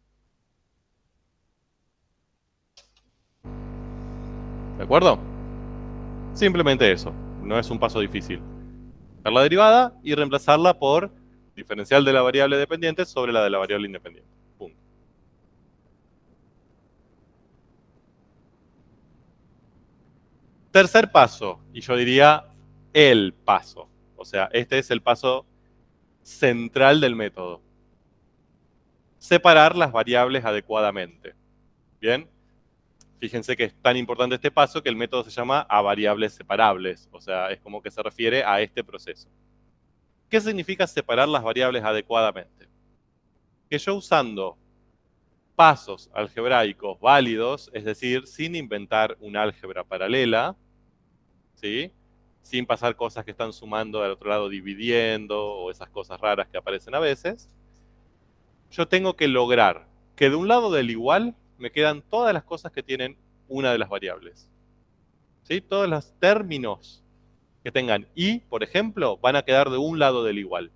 ¿De acuerdo? Simplemente eso, no es un paso difícil. Buscar la derivada y reemplazarla por diferencial de la variable dependiente sobre la de la variable independiente. Punto. Tercer paso, y yo diría el paso. O sea, este es el paso central del método. Separar las variables adecuadamente. ¿Bien? Fíjense que es tan importante este paso que el método se llama a variables separables. O sea, es como que se refiere a este proceso. ¿Qué significa separar las variables adecuadamente? Que yo usando pasos algebraicos válidos, es decir, sin inventar una álgebra paralela, ¿sí? Sin pasar cosas que están sumando al otro lado dividiendo o esas cosas raras que aparecen a veces, yo tengo que lograr que de un lado del igual me quedan todas las cosas que tienen una de las variables. ¿Sí? Todos los términos que tengan y, por ejemplo, van a quedar de un lado del igual.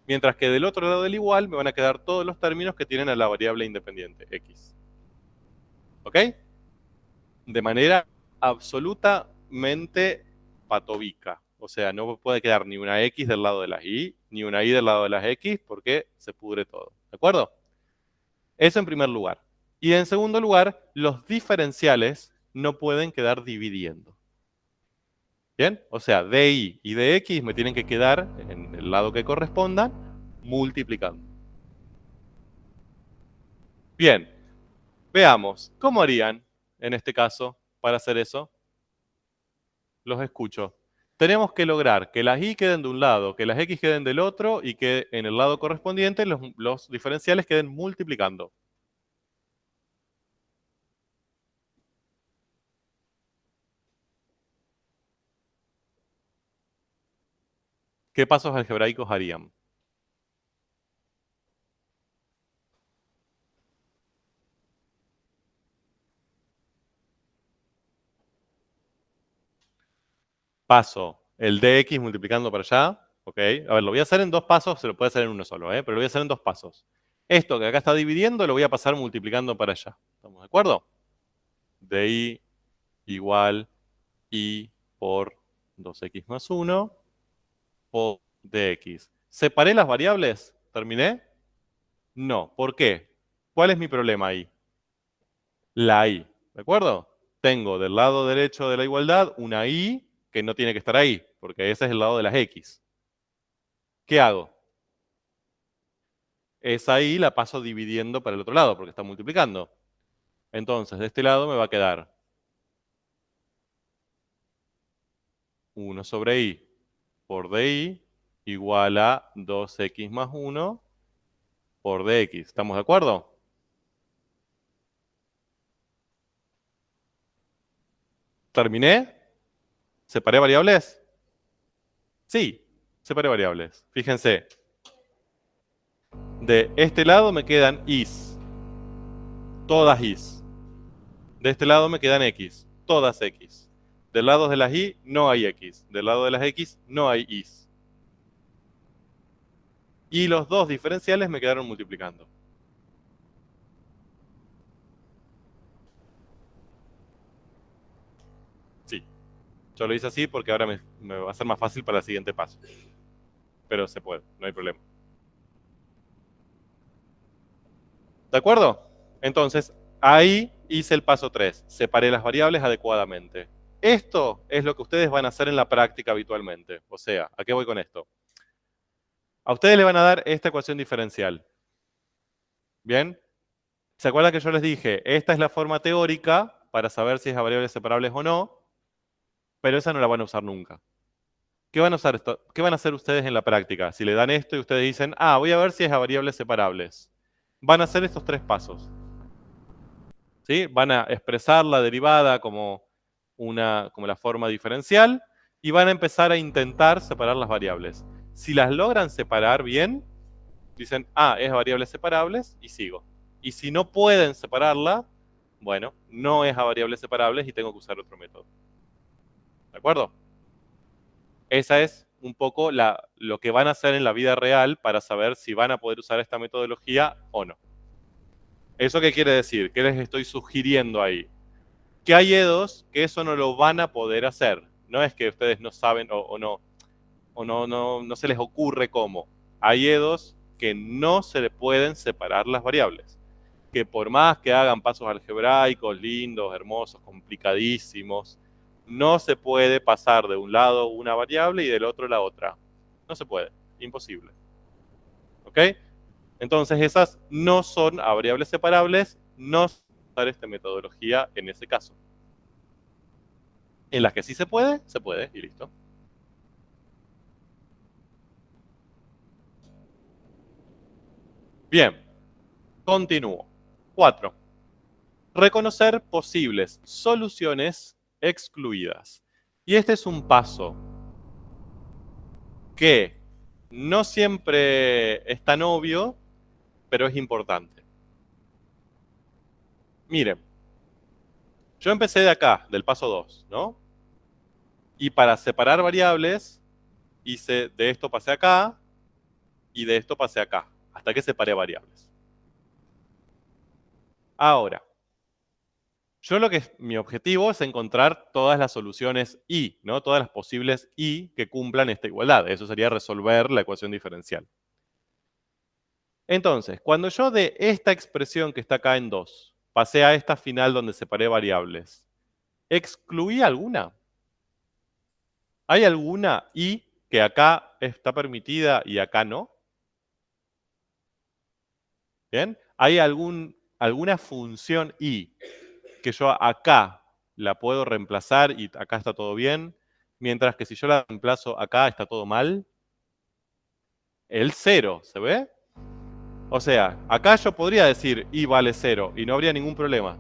Mientras que del otro lado del igual me van a quedar todos los términos que tienen a la variable independiente, x. ¿Ok? De manera absolutamente patobica. O sea, no puede quedar ni una x del lado de las y, ni una y del lado de las x, porque se pudre todo. ¿De acuerdo? Eso en primer lugar. Y en segundo lugar, los diferenciales no pueden quedar dividiendo. ¿Bien? O sea, de y de x me tienen que quedar en el lado que correspondan multiplicando. Bien, veamos, ¿cómo harían en este caso para hacer eso? Los escucho. Tenemos que lograr que las y queden de un lado, que las x queden del otro y que en el lado correspondiente los diferenciales queden multiplicando. ¿Qué pasos algebraicos harían? Paso el dx multiplicando para allá, ¿ok? A ver, lo voy a hacer en dos pasos, se lo puede hacer en uno solo, pero lo voy a hacer en dos pasos. Esto que acá está dividiendo lo voy a pasar multiplicando para allá. ¿Estamos de acuerdo? De igual y por 2x más 1 por dx. ¿Separé las variables? ¿Terminé? No. ¿Por qué? ¿Cuál es mi problema ahí? La y. ¿De acuerdo? Tengo del lado derecho de la igualdad una y que no tiene que estar ahí, porque ese es el lado de las x. ¿Qué hago? Esa y la paso dividiendo para el otro lado, porque está multiplicando. Entonces, de este lado me va a quedar 1 sobre y por di igual a 2x más 1 por dx. ¿Estamos de acuerdo? ¿Terminé? ¿Separé variables? Sí, separé variables. Fíjense. De este lado me quedan is. Todas is. De este lado me quedan x. Todas x. Del lado de las y no hay x. Del lado de las x no hay is. Y los dos diferenciales me quedaron multiplicando. Sí, yo lo hice así porque ahora me va a ser más fácil para el siguiente paso. Pero se puede, no hay problema. ¿De acuerdo? Entonces, ahí hice el paso 3. Separé las variables adecuadamente. Esto es lo que ustedes van a hacer en la práctica habitualmente. O sea, ¿a qué voy con esto? A ustedes le van a dar esta ecuación diferencial. ¿Bien? ¿Se acuerdan que yo les dije, esta es la forma teórica para saber si es a variables separables o no? Pero esa no la van a usar nunca. ¿Qué van a usar esto? ¿Qué van a hacer ustedes en la práctica? Si le dan esto y ustedes dicen, voy a ver si es a variables separables. Van a hacer estos 3 pasos. ¿Sí? Van a expresar la derivada como la forma diferencial y van a empezar a intentar separar las variables. Si las logran separar bien, dicen, es a variables separables y sigo. Y si no pueden separarla, bueno, no es a variables separables y tengo que usar otro método. ¿De acuerdo? Esa es un poco lo que van a hacer en la vida real para saber si van a poder usar esta metodología o no. ¿Eso qué quiere decir? ¿Qué les estoy sugiriendo ahí? Que hay EDOs que eso no lo van a poder hacer. No es que ustedes no saben o no se les ocurre cómo. Hay EDOs que no se le pueden separar las variables. Que por más que hagan pasos algebraicos, lindos, hermosos, complicadísimos, no se puede pasar de un lado una variable y del otro la otra. No se puede, imposible. ¿Ok? Entonces esas no son a variables separables, no se puede usar esta metodología en ese caso. En las que sí se puede y listo. Bien, continúo. 4. Reconocer posibles soluciones excluidas. Y este es un paso que no siempre es tan obvio, pero es importante. Miren, yo empecé de acá, del paso 2, ¿no? Y para separar variables, hice de esto pasé acá y de esto pasé acá, hasta que separé variables. Ahora, mi objetivo es encontrar todas las soluciones y, ¿no? Todas las posibles y que cumplan esta igualdad. Eso sería resolver la ecuación diferencial. Entonces, cuando yo de esta expresión que está acá en 2, pasé a esta final donde separé variables, ¿excluí alguna? ¿Hay alguna y que acá está permitida y acá no? ¿Bien? ¿Hay alguna función y que yo acá la puedo reemplazar y acá está todo bien, mientras que si yo la reemplazo acá está todo mal? El 0, ¿se ve? O sea, acá yo podría decir y vale 0 y no habría ningún problema.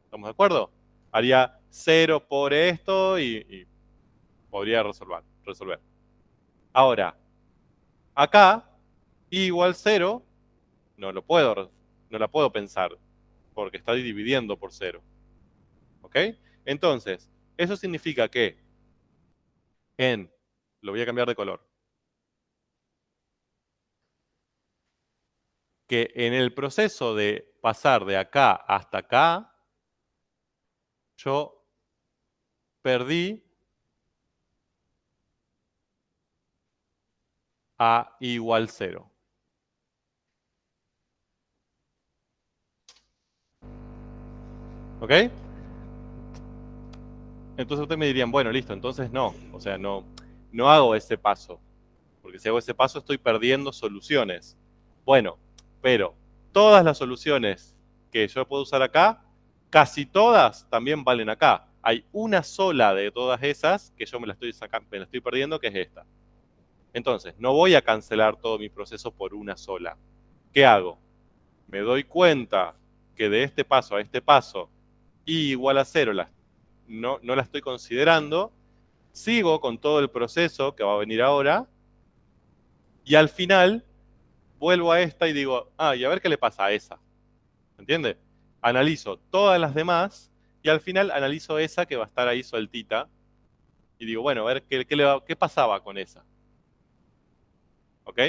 ¿Estamos de acuerdo? Haría 0 por esto y podría resolver. Ahora, acá, y igual 0, no la puedo pensar, porque está dividiendo por 0. ¿Ok? Entonces, eso significa que lo voy a cambiar de color, que en el proceso de pasar de acá hasta acá, yo perdí a igual 0. ¿Ok? Entonces ustedes me dirían, bueno, listo, entonces no. O sea, no hago ese paso. Porque si hago ese paso estoy perdiendo soluciones. Bueno, pero todas las soluciones que yo puedo usar acá, casi todas también valen acá. Hay una sola de todas esas que yo me la estoy perdiendo, que es esta. Entonces, no voy a cancelar todo mi proceso por una sola. ¿Qué hago? Me doy cuenta que de este paso a este paso, y igual a 0, no la estoy considerando, sigo con todo el proceso que va a venir ahora, y al final vuelvo a esta y digo, y a ver qué le pasa a esa. ¿Entiende? Analizo todas las demás y al final analizo esa que va a estar ahí sueltita y digo, bueno, a ver qué pasaba con esa. ¿Ok?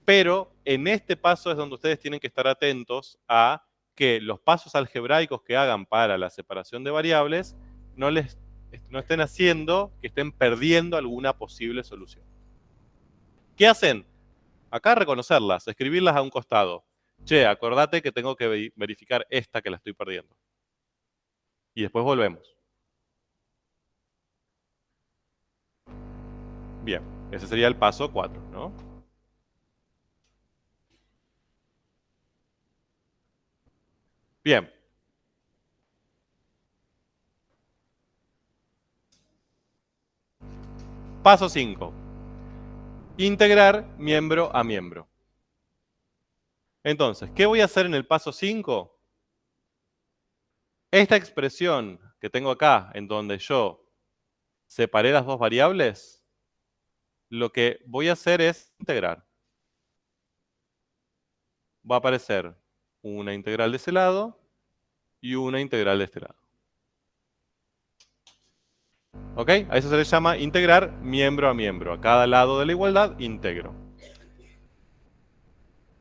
Pero en este paso es donde ustedes tienen que estar atentos a que los pasos algebraicos que hagan para la separación de variables no estén haciendo que estén perdiendo alguna posible solución. ¿Qué hacen? Acá reconocerlas, escribirlas a un costado. Che, acordate que tengo que verificar esta que la estoy perdiendo. Y después volvemos. Bien, ese sería el paso 4, ¿no? Bien. Paso 5. Integrar miembro a miembro. Entonces, ¿qué voy a hacer en el paso 5? Esta expresión que tengo acá, en donde yo separé las dos variables, lo que voy a hacer es integrar. Va a aparecer una integral de ese lado y una integral de este lado. ¿Ok? A eso se le llama integrar miembro a miembro. A cada lado de la igualdad integro.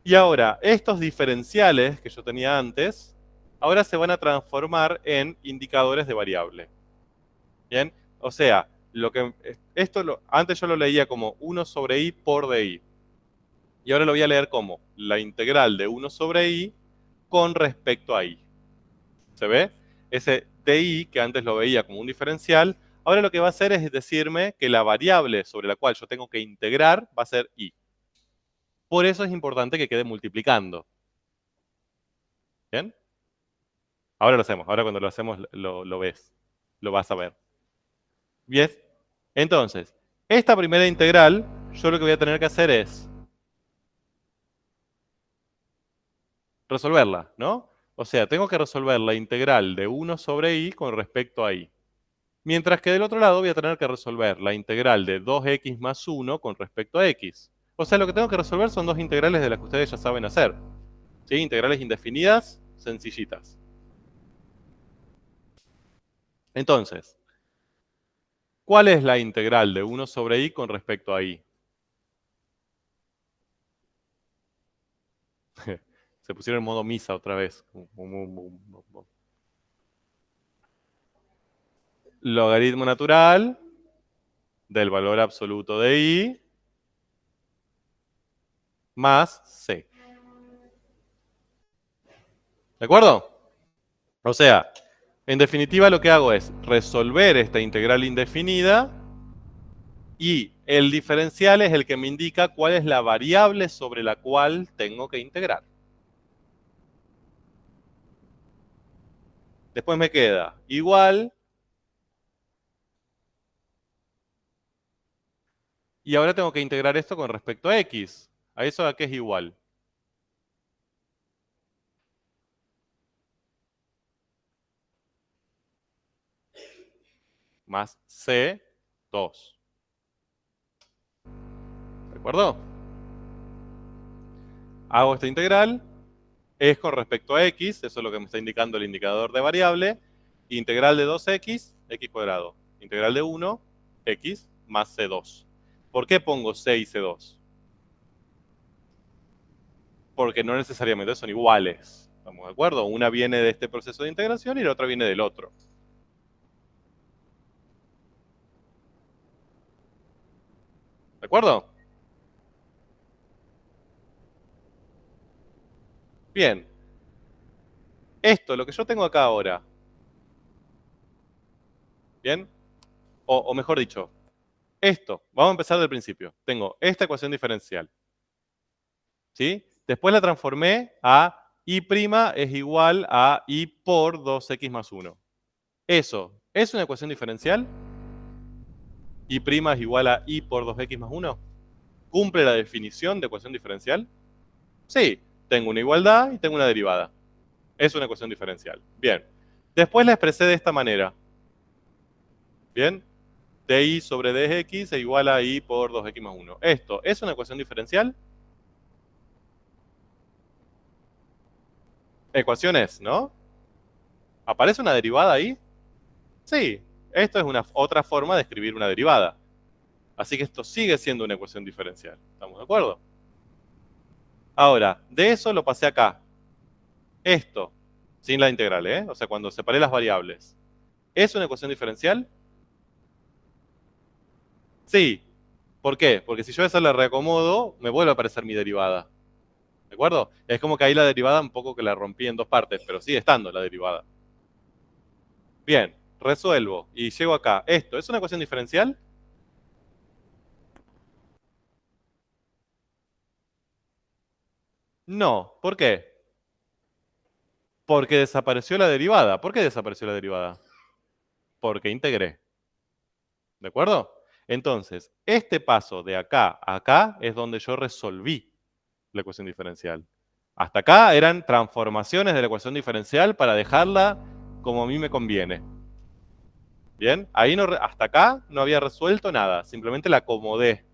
Y ahora, estos diferenciales que yo tenía antes, ahora se van a transformar en indicadores de variable. ¿Bien? O sea, antes yo lo leía como 1 sobre i por di. Y ahora lo voy a leer como la integral de 1 sobre i con respecto a i. ¿Se ve? Ese di, que antes lo veía como un diferencial, ahora lo que va a hacer es decirme que la variable sobre la cual yo tengo que integrar va a ser i. Por eso es importante que quede multiplicando. ¿Bien? Ahora lo hacemos. Ahora cuando lo hacemos lo ves. Lo vas a ver. ¿Bien? Entonces, esta primera integral, yo lo que voy a tener que hacer es resolverla, ¿no? O sea, tengo que resolver la integral de 1 sobre i con respecto a i. Mientras que del otro lado voy a tener que resolver la integral de 2x más 1 con respecto a x. O sea, lo que tengo que resolver son dos integrales de las que ustedes ya saben hacer. ¿Sí? Integrales indefinidas, sencillitas. Entonces, ¿cuál es la integral de 1 sobre i con respecto a i? Se pusieron en modo misa otra vez. Logaritmo natural del valor absoluto de i más c. ¿De acuerdo? O sea, en definitiva lo que hago es resolver esta integral indefinida y el diferencial es el que me indica cuál es la variable sobre la cual tengo que integrar. Después me queda igual. Y ahora tengo que integrar esto con respecto a x. ¿A eso a qué es igual? Más c2. ¿De acuerdo? Hago esta integral. Es con respecto a x. Eso es lo que me está indicando el indicador de variable. Integral de 2x, x cuadrado. Integral de 1, x más c2. ¿Por qué pongo c y c2? Porque no necesariamente son iguales. ¿Estamos de acuerdo? Una viene de este proceso de integración y la otra viene del otro. ¿De acuerdo? Bien. Esto, lo que yo tengo acá ahora. ¿Bien? O mejor dicho, esto. Vamos a empezar del principio. Tengo esta ecuación diferencial. ¿Sí? Después la transformé a i' es igual a i por 2x más 1. ¿Eso es una ecuación diferencial? ¿I' es igual a i por 2x más 1? ¿Cumple la definición de ecuación diferencial? Sí, tengo una igualdad y tengo una derivada. Es una ecuación diferencial. Bien. Después la expresé de esta manera. Bien. Di sobre dx es igual a i por 2x más 1. ¿Esto es una ecuación diferencial? Ecuaciones, ¿no? ¿Aparece una derivada ahí? Sí. Esto es otra forma de escribir una derivada. Así que esto sigue siendo una ecuación diferencial. ¿Estamos de acuerdo? Ahora, de eso lo pasé acá. Esto, sin la integral, ¿eh? O sea, cuando separé las variables. ¿Es una ecuación diferencial? Sí. ¿Por qué? Porque si yo esa la reacomodo, me vuelve a aparecer mi derivada. ¿De acuerdo? Es como que ahí la derivada un poco que la rompí en dos partes, pero sigue estando la derivada. Bien, resuelvo y llego acá. ¿Esto es una ecuación diferencial? No. ¿Por qué? Porque desapareció la derivada. ¿Por qué desapareció la derivada? Porque integré. ¿De acuerdo? Entonces, este paso de acá a acá es donde yo resolví la ecuación diferencial. Hasta acá eran transformaciones de la ecuación diferencial para dejarla como a mí me conviene. Bien, ahí no, hasta acá no había resuelto nada, simplemente la acomodé.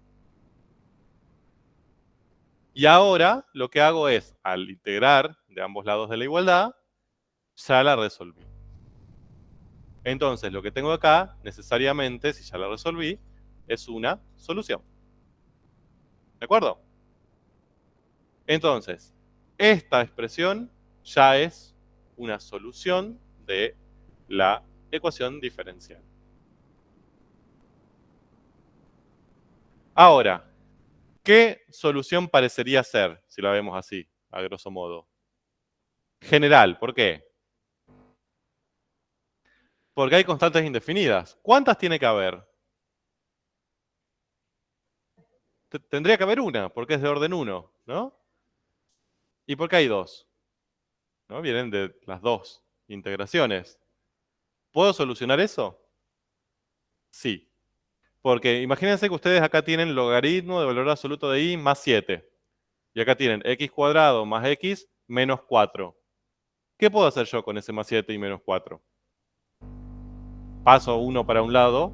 Y ahora lo que hago es, al integrar de ambos lados de la igualdad, ya la resolví. Entonces, lo que tengo acá, necesariamente, si ya la resolví, es una solución. ¿De acuerdo? Entonces, esta expresión ya es una solución de la ecuación diferencial. Ahora, ¿qué solución parecería ser si la vemos así, a grosso modo? General, ¿por qué? Porque hay constantes indefinidas. ¿Cuántas tiene que haber? Tendría que haber una, porque es de orden 1, ¿no? ¿Y por qué hay dos? ¿No? Vienen de las dos integraciones. ¿Puedo solucionar eso? Sí. Porque imagínense que ustedes acá tienen logaritmo de valor absoluto de y más 7. Y acá tienen x cuadrado más x menos 4. ¿Qué puedo hacer yo con ese más 7 y menos 4? Paso uno para un lado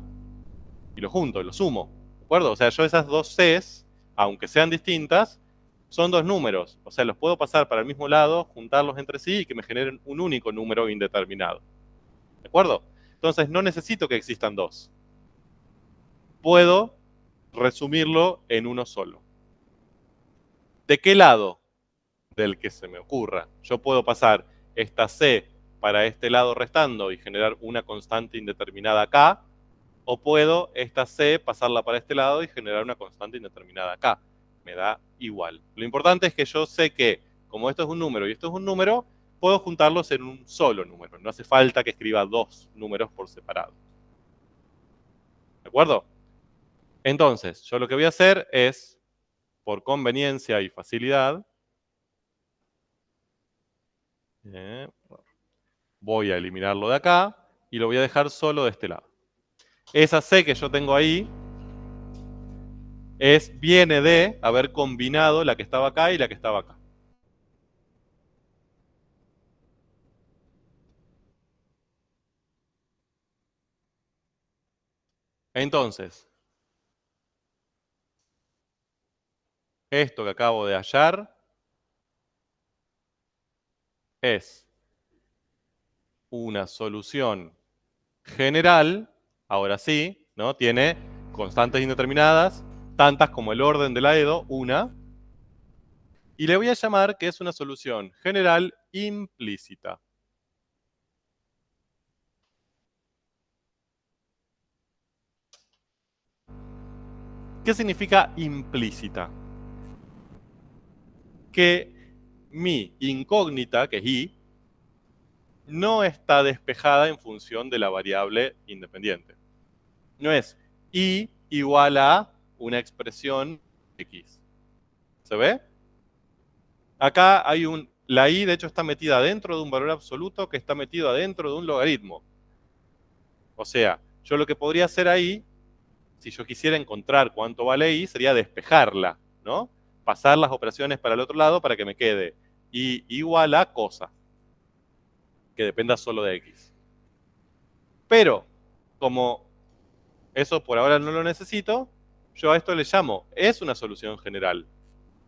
y lo junto, y lo sumo. ¿De acuerdo? O sea, yo esas dos c's, aunque sean distintas, son dos números. O sea, los puedo pasar para el mismo lado, juntarlos entre sí y que me generen un único número indeterminado. ¿De acuerdo? Entonces no necesito que existan dos. Puedo resumirlo en uno solo. ¿De qué lado? Del que se me ocurra. Yo puedo pasar esta c para este lado restando y generar una constante indeterminada acá, o puedo esta c pasarla para este lado y generar una constante indeterminada acá. Me da igual. Lo importante es que yo sé que, como esto es un número y esto es un número, puedo juntarlos en un solo número. No hace falta que escriba dos números por separado. ¿De acuerdo? Entonces, yo lo que voy a hacer es, por conveniencia y facilidad, voy a eliminarlo de acá y lo voy a dejar solo de este lado. Esa C que yo tengo ahí viene de haber combinado la que estaba acá y la que estaba acá. Entonces, esto que acabo de hallar es una solución general, ahora sí, ¿no? Tiene constantes indeterminadas, tantas como el orden de la EDO, una, y le voy a llamar que es una solución general implícita. ¿Qué significa implícita? Que mi incógnita, que es y, no está despejada en función de la variable independiente. No es y igual a una expresión x. ¿Se ve? Acá hay la y de hecho está metida dentro de un valor absoluto que está metido adentro de un logaritmo. O sea, yo lo que podría hacer ahí, si yo quisiera encontrar cuánto vale y, sería despejarla, ¿no? Pasar las operaciones para el otro lado para que me quede y igual a cosa, que dependa solo de x. Pero, como eso por ahora no lo necesito, yo a esto le llamo, es una solución general.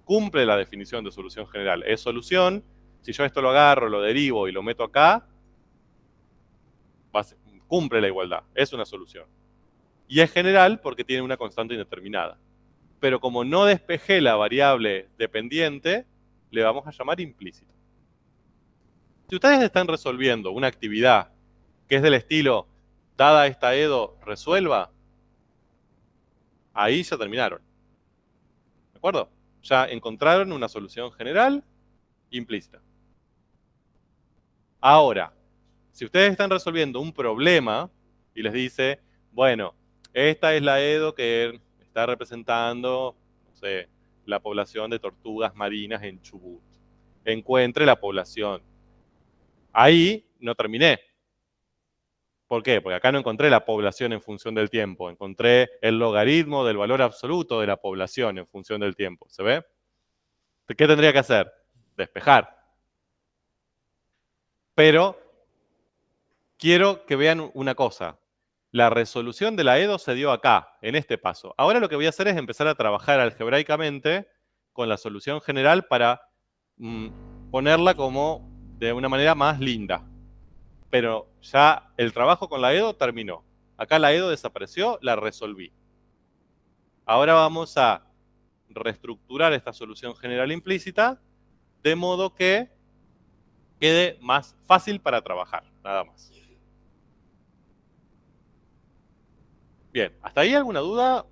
Cumple la definición de solución general. Es solución, si yo esto lo agarro, lo derivo y lo meto acá, cumple la igualdad, es una solución. Y es general porque tiene una constante indeterminada. Pero como no despejé la variable dependiente, le vamos a llamar implícita. Si ustedes están resolviendo una actividad que es del estilo, dada esta EDO, resuelva, ahí ya terminaron. ¿De acuerdo? Ya encontraron una solución general implícita. Ahora, si ustedes están resolviendo un problema y les dice, bueno, esta es la EDO que está representando, no sé, la población de tortugas marinas en Chubut. Encuentre la población. Ahí no terminé. ¿Por qué? Porque acá no encontré la población en función del tiempo. Encontré el logaritmo del valor absoluto de la población en función del tiempo. ¿Se ve? ¿Qué tendría que hacer? Despejar. Pero quiero que vean una cosa. La resolución de la EDO se dio acá, en este paso. Ahora lo que voy a hacer es empezar a trabajar algebraicamente con la solución general para ponerla como de una manera más linda. Pero ya el trabajo con la EDO terminó. Acá la EDO desapareció, la resolví. Ahora vamos a reestructurar esta solución general implícita de modo que quede más fácil para trabajar, nada más. Bien, ¿hasta ahí alguna duda?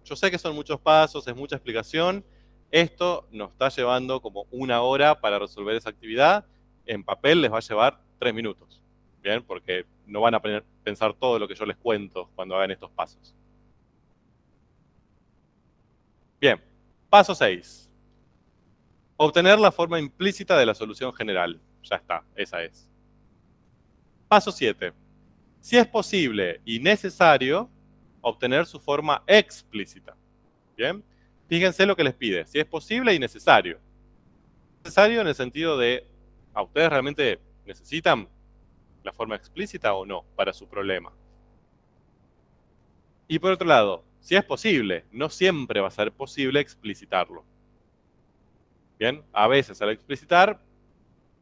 Yo sé que son muchos pasos, es mucha explicación. Esto nos está llevando como 1 hora para resolver esa actividad. En papel les va a llevar 3 minutos. Bien, porque no van a pensar todo lo que yo les cuento cuando hagan estos pasos. Bien, paso 6. Obtener la forma implícita de la solución general. Ya está, esa es. Paso 7. Si es posible y necesario, obtener su forma explícita. Bien, fíjense lo que les pide. Si es posible y necesario. Necesario en el sentido de, ¿a ustedes realmente necesitan la forma explícita o no para su problema? Y por otro lado, si es posible, no siempre va a ser posible explicitarlo. Bien, a veces al explicitar,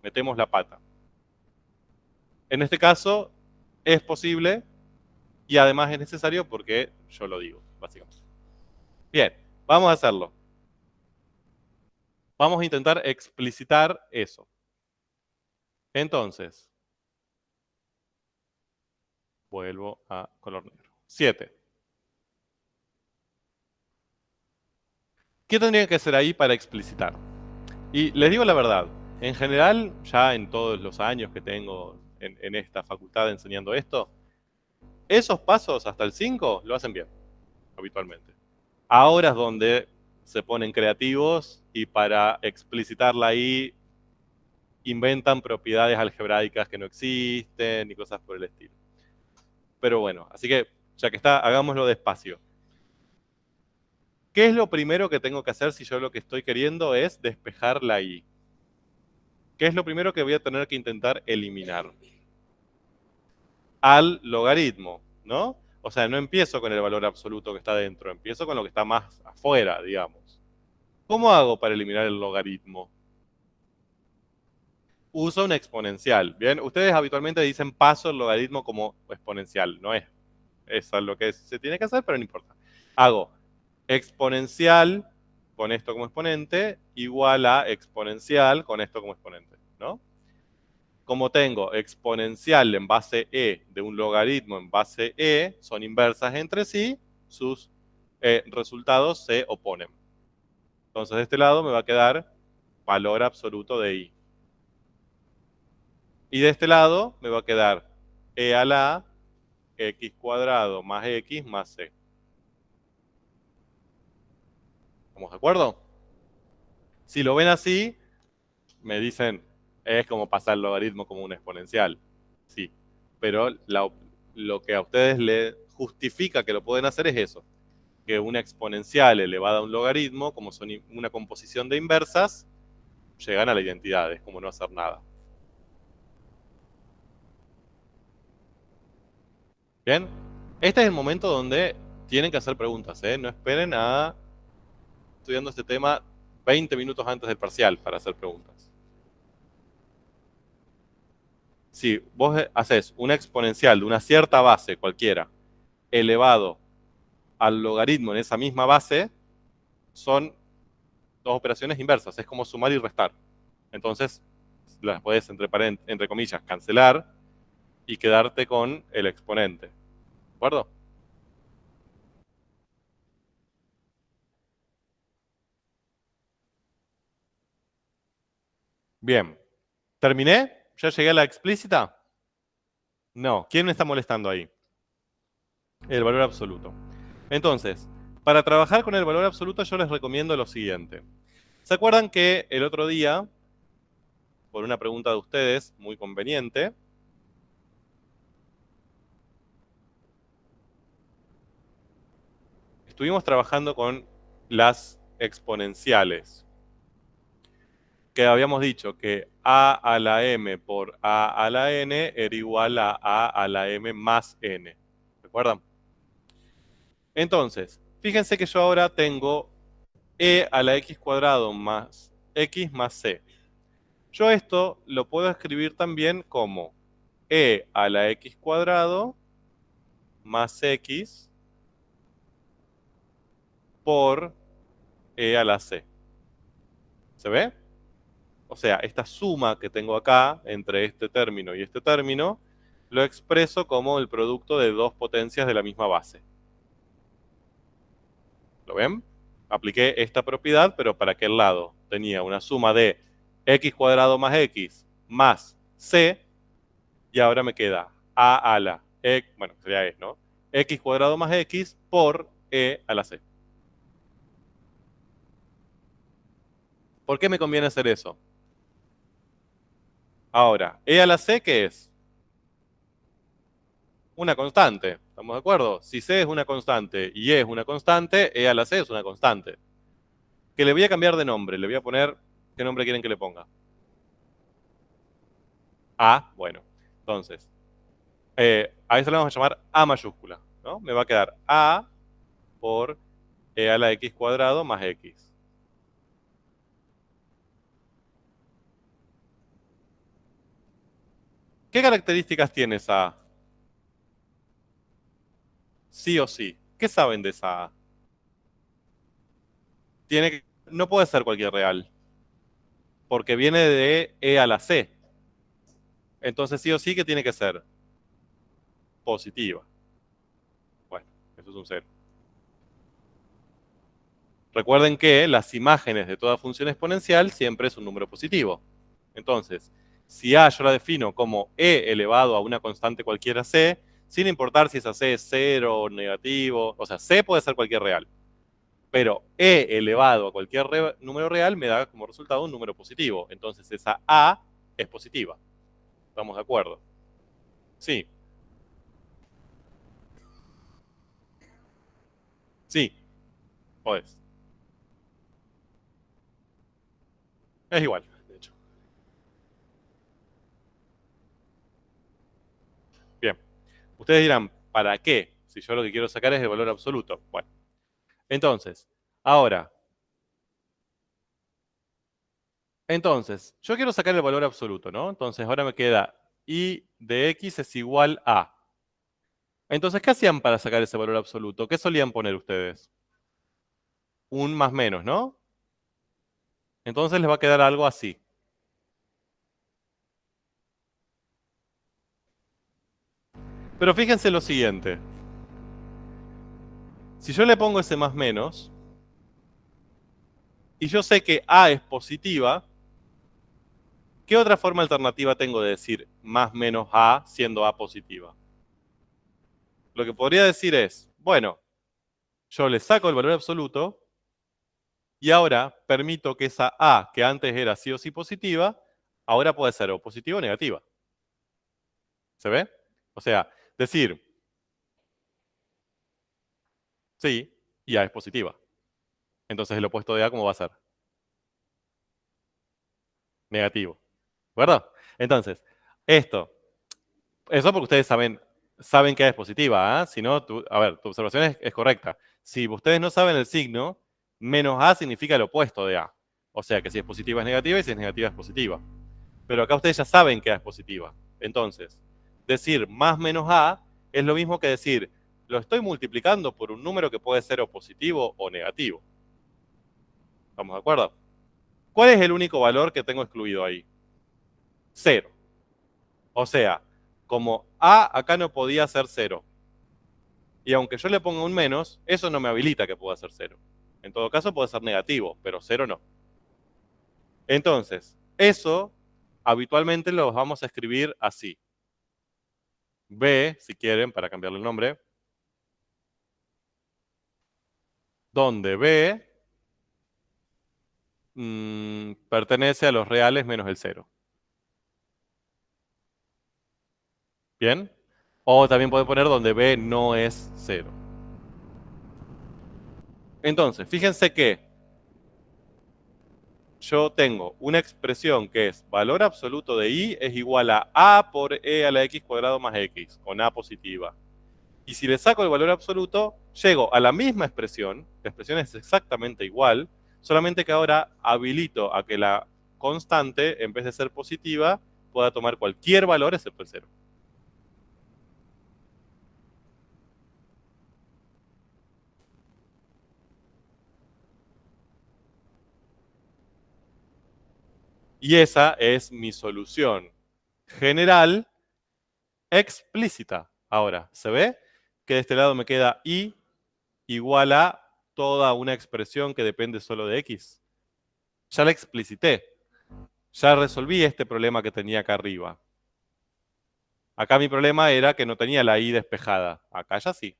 metemos la pata. En este caso, es posible y además es necesario porque yo lo digo, básicamente. Bien, vamos a hacerlo. Vamos a intentar explicitar eso. Entonces, vuelvo a color negro. 7. ¿Qué tendría que hacer ahí para explicitar? Y les digo la verdad, en general, ya en todos los años que tengo en esta facultad enseñando esto, esos pasos hasta el 5 lo hacen bien, habitualmente. Ahora es donde se ponen creativos y para explicitarla ahí inventan propiedades algebraicas que no existen y cosas por el estilo. Pero bueno, así que ya que está, hagámoslo despacio. ¿Qué es lo primero que tengo que hacer si yo lo que estoy queriendo es despejar la I? ¿Qué es lo primero que voy a tener que intentar eliminar? Al logaritmo, ¿no? O sea, no empiezo con el valor absoluto que está dentro, empiezo con lo que está más afuera, digamos. ¿Cómo hago para eliminar el logaritmo? Uso una exponencial, ¿bien? Ustedes habitualmente dicen paso el logaritmo como exponencial, no es eso es lo que se tiene que hacer, pero no importa. Hago exponencial con esto como exponente igual a exponencial con esto como exponente, ¿no? Como tengo exponencial en base e de un logaritmo en base e, son inversas entre sí, sus resultados se oponen. Entonces de este lado me va a quedar valor absoluto de i. Y de este lado me va a quedar e a la x cuadrado más x más c. ¿Estamos de acuerdo? Si lo ven así, me dicen, es como pasar el logaritmo como un exponencial. Sí, pero lo que a ustedes les justifica que lo pueden hacer es eso, que una exponencial elevada a un logaritmo, como son una composición de inversas, llegan a la identidad, es como no hacer nada. Bien, este es el momento donde tienen que hacer preguntas, ¿eh? No esperen a estudiando este tema 20 minutos antes del parcial para hacer preguntas. Si vos haces una exponencial de una cierta base cualquiera elevado al logaritmo en esa misma base, son dos operaciones inversas, es como sumar y restar. Entonces, las puedes, entre comillas, cancelar y quedarte con el exponente. ¿De acuerdo? Bien. ¿Terminé? ¿Ya llegué a la explícita? No. ¿Quién me está molestando ahí? El valor absoluto. Entonces, para trabajar con el valor absoluto yo les recomiendo lo siguiente. ¿Se acuerdan que el otro día, por una pregunta de ustedes, muy conveniente, estuvimos trabajando con las exponenciales? Que habíamos dicho que a a la m por a a la n era igual a la m más n. ¿Recuerdan? Entonces, fíjense que yo ahora tengo e a la x cuadrado más x más c. Yo esto lo puedo escribir también como e a la x cuadrado más x por e a la c. ¿Se ve? O sea, esta suma que tengo acá entre este término y este término, lo expreso como el producto de dos potencias de la misma base. ¿Lo ven? Apliqué esta propiedad, pero para aquel lado tenía una suma de x cuadrado más c, y ahora me queda a la, bueno, sería ¿no? X cuadrado más x por e a la c. ¿Por qué me conviene hacer eso? Ahora, e a la c, ¿qué es? Una constante, ¿estamos de acuerdo? Si c es una constante y e es una constante, e a la c es una constante. Que le voy a cambiar de nombre, le voy a poner, ¿qué nombre quieren que le ponga? A, bueno, entonces, a eso le vamos a llamar A mayúscula, ¿no? Me va a quedar A por e a la x cuadrado más x. ¿Qué características tiene esa A? Sí o sí. ¿Qué saben de esa A? No puede ser cualquier real, porque viene de e a la c. Entonces sí o sí que tiene que ser positiva. Bueno, eso es un cero. Recuerden que las imágenes de toda función exponencial siempre es un número positivo. Entonces, si a yo la defino como e elevado a una constante cualquiera c, sin importar si esa c es cero o negativo, o sea, c puede ser cualquier real, pero e elevado a cualquier número real me da como resultado un número positivo. Entonces esa a es positiva. ¿Estamos de acuerdo? Sí, sí, podés. Es igual, de hecho. Bien. Ustedes dirán, ¿para qué? Si yo lo que quiero sacar es el valor absoluto. Bueno, entonces, ahora, yo quiero sacar el valor absoluto, ¿no? Entonces, ahora me queda y de x es igual a. Entonces, ¿qué hacían para sacar ese valor absoluto? ¿Qué solían poner ustedes? Un más menos, ¿no? Entonces les va a quedar algo así. Pero fíjense lo siguiente. Si yo le pongo ese más menos, y yo sé que a es positiva, ¿qué otra forma alternativa tengo de decir más menos a siendo a positiva? Lo que podría decir es, bueno, yo le saco el valor absoluto y ahora permito que esa a, que antes era sí o sí positiva, ahora puede ser o positiva o negativa. ¿Se ve? O sea, decir sí y a es positiva. Entonces el opuesto de a, ¿cómo va a ser? Negativo. ¿Verdad? Entonces, eso porque ustedes saben que A es positiva, ¿ah? Si no, a ver, tu observación es correcta. Si ustedes no saben el signo, menos A significa el opuesto de A. O sea que si es positiva es negativa y si es negativa es positiva. Pero acá ustedes ya saben que A es positiva. Entonces, decir más menos A es lo mismo que decir, lo estoy multiplicando por un número que puede ser o positivo o negativo. ¿Estamos de acuerdo? ¿Cuál es el único valor que tengo excluido ahí? 0. O sea, como A acá no podía ser 0, y aunque yo le ponga un menos, eso no me habilita que pueda ser 0. En todo caso puede ser negativo, pero 0 no. Entonces, eso habitualmente lo vamos a escribir así. B, si quieren, para cambiarle el nombre, donde B pertenece a los reales menos el 0. ¿Bien? O también pueden poner donde B no es 0. Entonces, fíjense que yo tengo una expresión que es valor absoluto de y es igual a por e a la x cuadrado más x, con a positiva. Y si le saco el valor absoluto, llego a la misma expresión, la expresión es exactamente igual, solamente que ahora habilito a que la constante, en vez de ser positiva, pueda tomar cualquier valor excepto el 0. Y esa es mi solución general explícita. Ahora, ¿se ve? Que de este lado me queda y igual a toda una expresión que depende solo de x. Ya la explicité. Ya resolví este problema que tenía acá arriba. Acá mi problema era que no tenía la y despejada. Acá ya sí.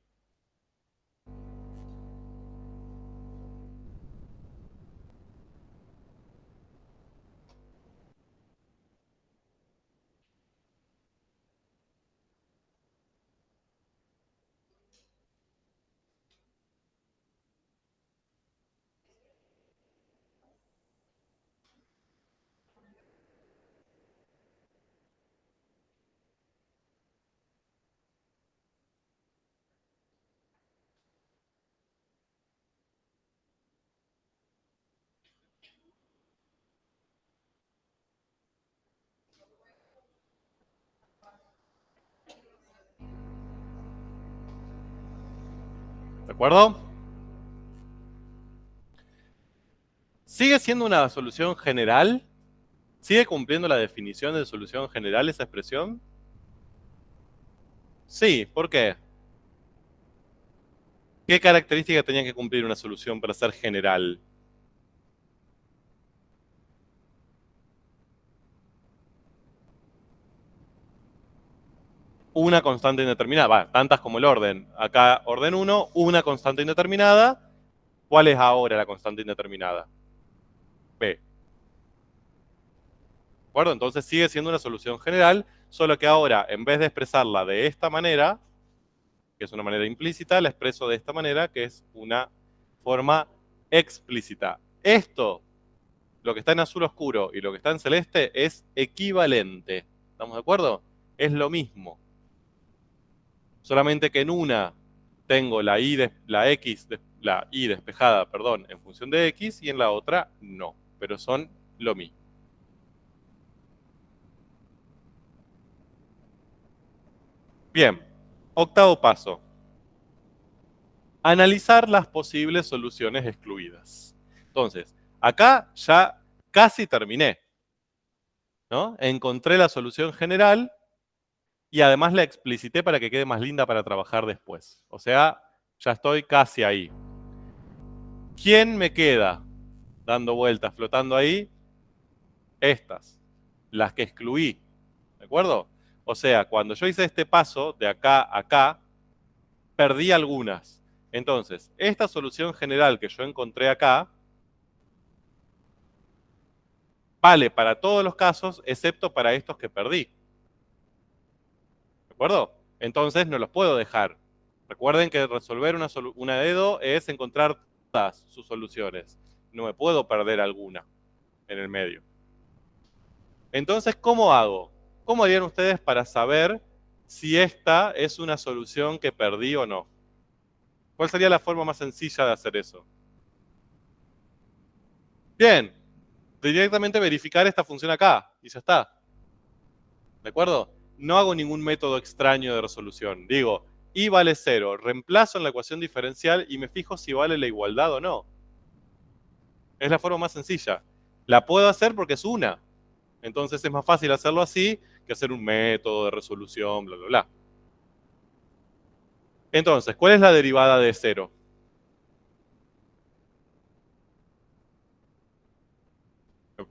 ¿De acuerdo? ¿Sigue siendo una solución general? ¿Sigue cumpliendo la definición de solución general esa expresión? Sí, ¿por qué? ¿Qué característica tenía que cumplir una solución para ser general? Una constante indeterminada. Va, tantas como el orden. Acá, orden 1, una constante indeterminada. ¿Cuál es ahora la constante indeterminada? B. ¿De acuerdo? Entonces sigue siendo una solución general, solo que ahora, en vez de expresarla de esta manera, que es una manera implícita, la expreso de esta manera, que es una forma explícita. Esto, lo que está en azul oscuro y lo que está en celeste, es equivalente. ¿Estamos de acuerdo? Es lo mismo. Solamente que en una tengo la y despejada, perdón, en función de x, y en la otra no, pero son lo mismo. Bien, octavo paso. Analizar las posibles soluciones excluidas. Entonces, acá ya casi terminé, ¿no? Encontré la solución general y además la explicité para que quede más linda para trabajar después. O sea, ya estoy casi ahí. ¿Quién me queda dando vueltas, flotando ahí? Estas, las que excluí, ¿de acuerdo? O sea, cuando yo hice este paso de acá a acá, perdí algunas. Entonces, esta solución general que yo encontré acá, vale para todos los casos, excepto para estos que perdí. ¿De acuerdo? Entonces no los puedo dejar. Recuerden que resolver una dedo es encontrar todas sus soluciones. No me puedo perder alguna en el medio. Entonces, ¿cómo hago? ¿Cómo harían ustedes para saber si esta es una solución que perdí o no? ¿Cuál sería la forma más sencilla de hacer eso? Bien, directamente verificar esta función acá y ya está. ¿De acuerdo? No hago ningún método extraño de resolución. Digo, y vale 0, reemplazo en la ecuación diferencial y me fijo si vale la igualdad o no. Es la forma más sencilla. La puedo hacer porque es una. Entonces es más fácil hacerlo así que hacer un método de resolución, bla, bla, bla. Entonces, ¿cuál es la derivada de 0?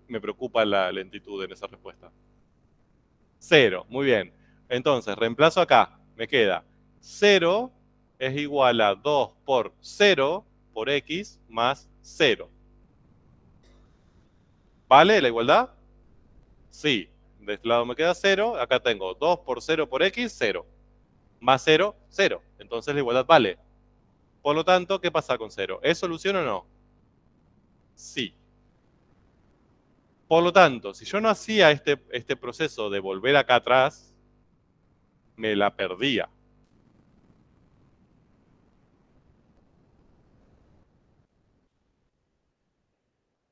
Me preocupa la lentitud en esa respuesta. 0, muy bien. Entonces, reemplazo acá. Me queda 0 es igual a 2 por 0 por x más 0. ¿Vale la igualdad? Sí. De este lado me queda 0. Acá tengo 2 por 0 por x, 0. Más 0, 0. Entonces la igualdad vale. Por lo tanto, ¿qué pasa con 0? ¿Es solución o no? Sí. Por lo tanto, si yo no hacía este proceso de volver acá atrás, me la perdía.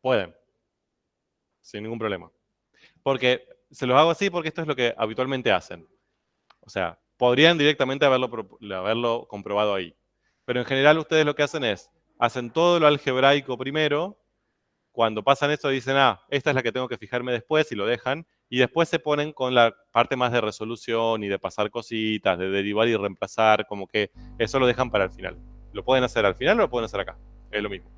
Pueden, sin ningún problema. Porque se los hago así porque esto es lo que habitualmente hacen. O sea, podrían directamente haberlo comprobado ahí. Pero en general ustedes lo que hacen es, hacen todo lo algebraico primero, cuando pasan esto dicen, ah, esta es la que tengo que fijarme después y lo dejan, y después se ponen con la parte más de resolución y de pasar cositas, de derivar y reemplazar, como que eso lo dejan para el final. Lo pueden hacer al final o lo pueden hacer acá, es lo mismo.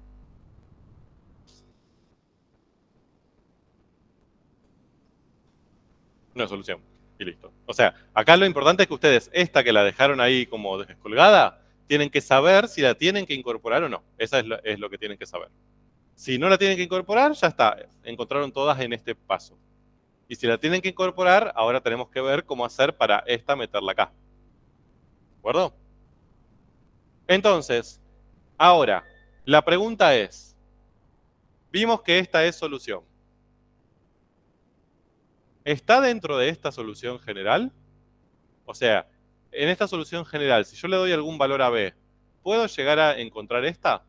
Una solución y listo. O sea, acá lo importante es que ustedes, esta que la dejaron ahí como descolgada, tienen que saber si la tienen que incorporar o no. Esa es lo que tienen que saber. Si no la tienen que incorporar, ya está. Encontraron todas en este paso. Y si la tienen que incorporar, ahora tenemos que ver cómo hacer para esta meterla acá. ¿De acuerdo? Entonces, ahora, la pregunta es, vimos que esta es solución. ¿Está dentro de esta solución general? O sea, en esta solución general, si yo le doy algún valor a b, ¿puedo llegar a encontrar esta?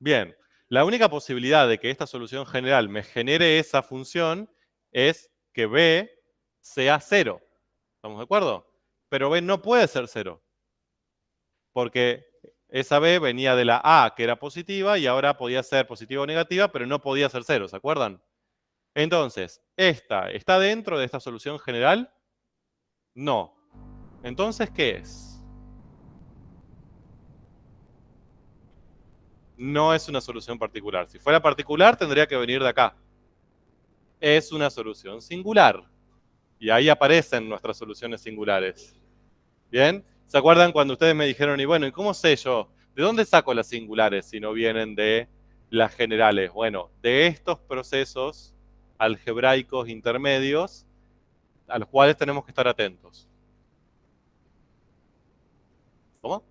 Bien, la única posibilidad de que esta solución general me genere esa función es que b sea 0. ¿Estamos de acuerdo? Pero b no puede ser 0, porque esa b venía de la a, que era positiva, y ahora podía ser positiva o negativa, pero no podía ser 0, ¿se acuerdan? Entonces, ¿esta está dentro de esta solución general? No. Entonces, ¿qué es? No es una solución particular. Si fuera particular, tendría que venir de acá. Es una solución singular. Y ahí aparecen nuestras soluciones singulares. ¿Bien? ¿Se acuerdan cuando ustedes me dijeron, y bueno, ¿y cómo sé yo? ¿De dónde saco las singulares si no vienen de las generales? Bueno, de estos procesos algebraicos intermedios a los cuales tenemos que estar atentos. ¿Cómo?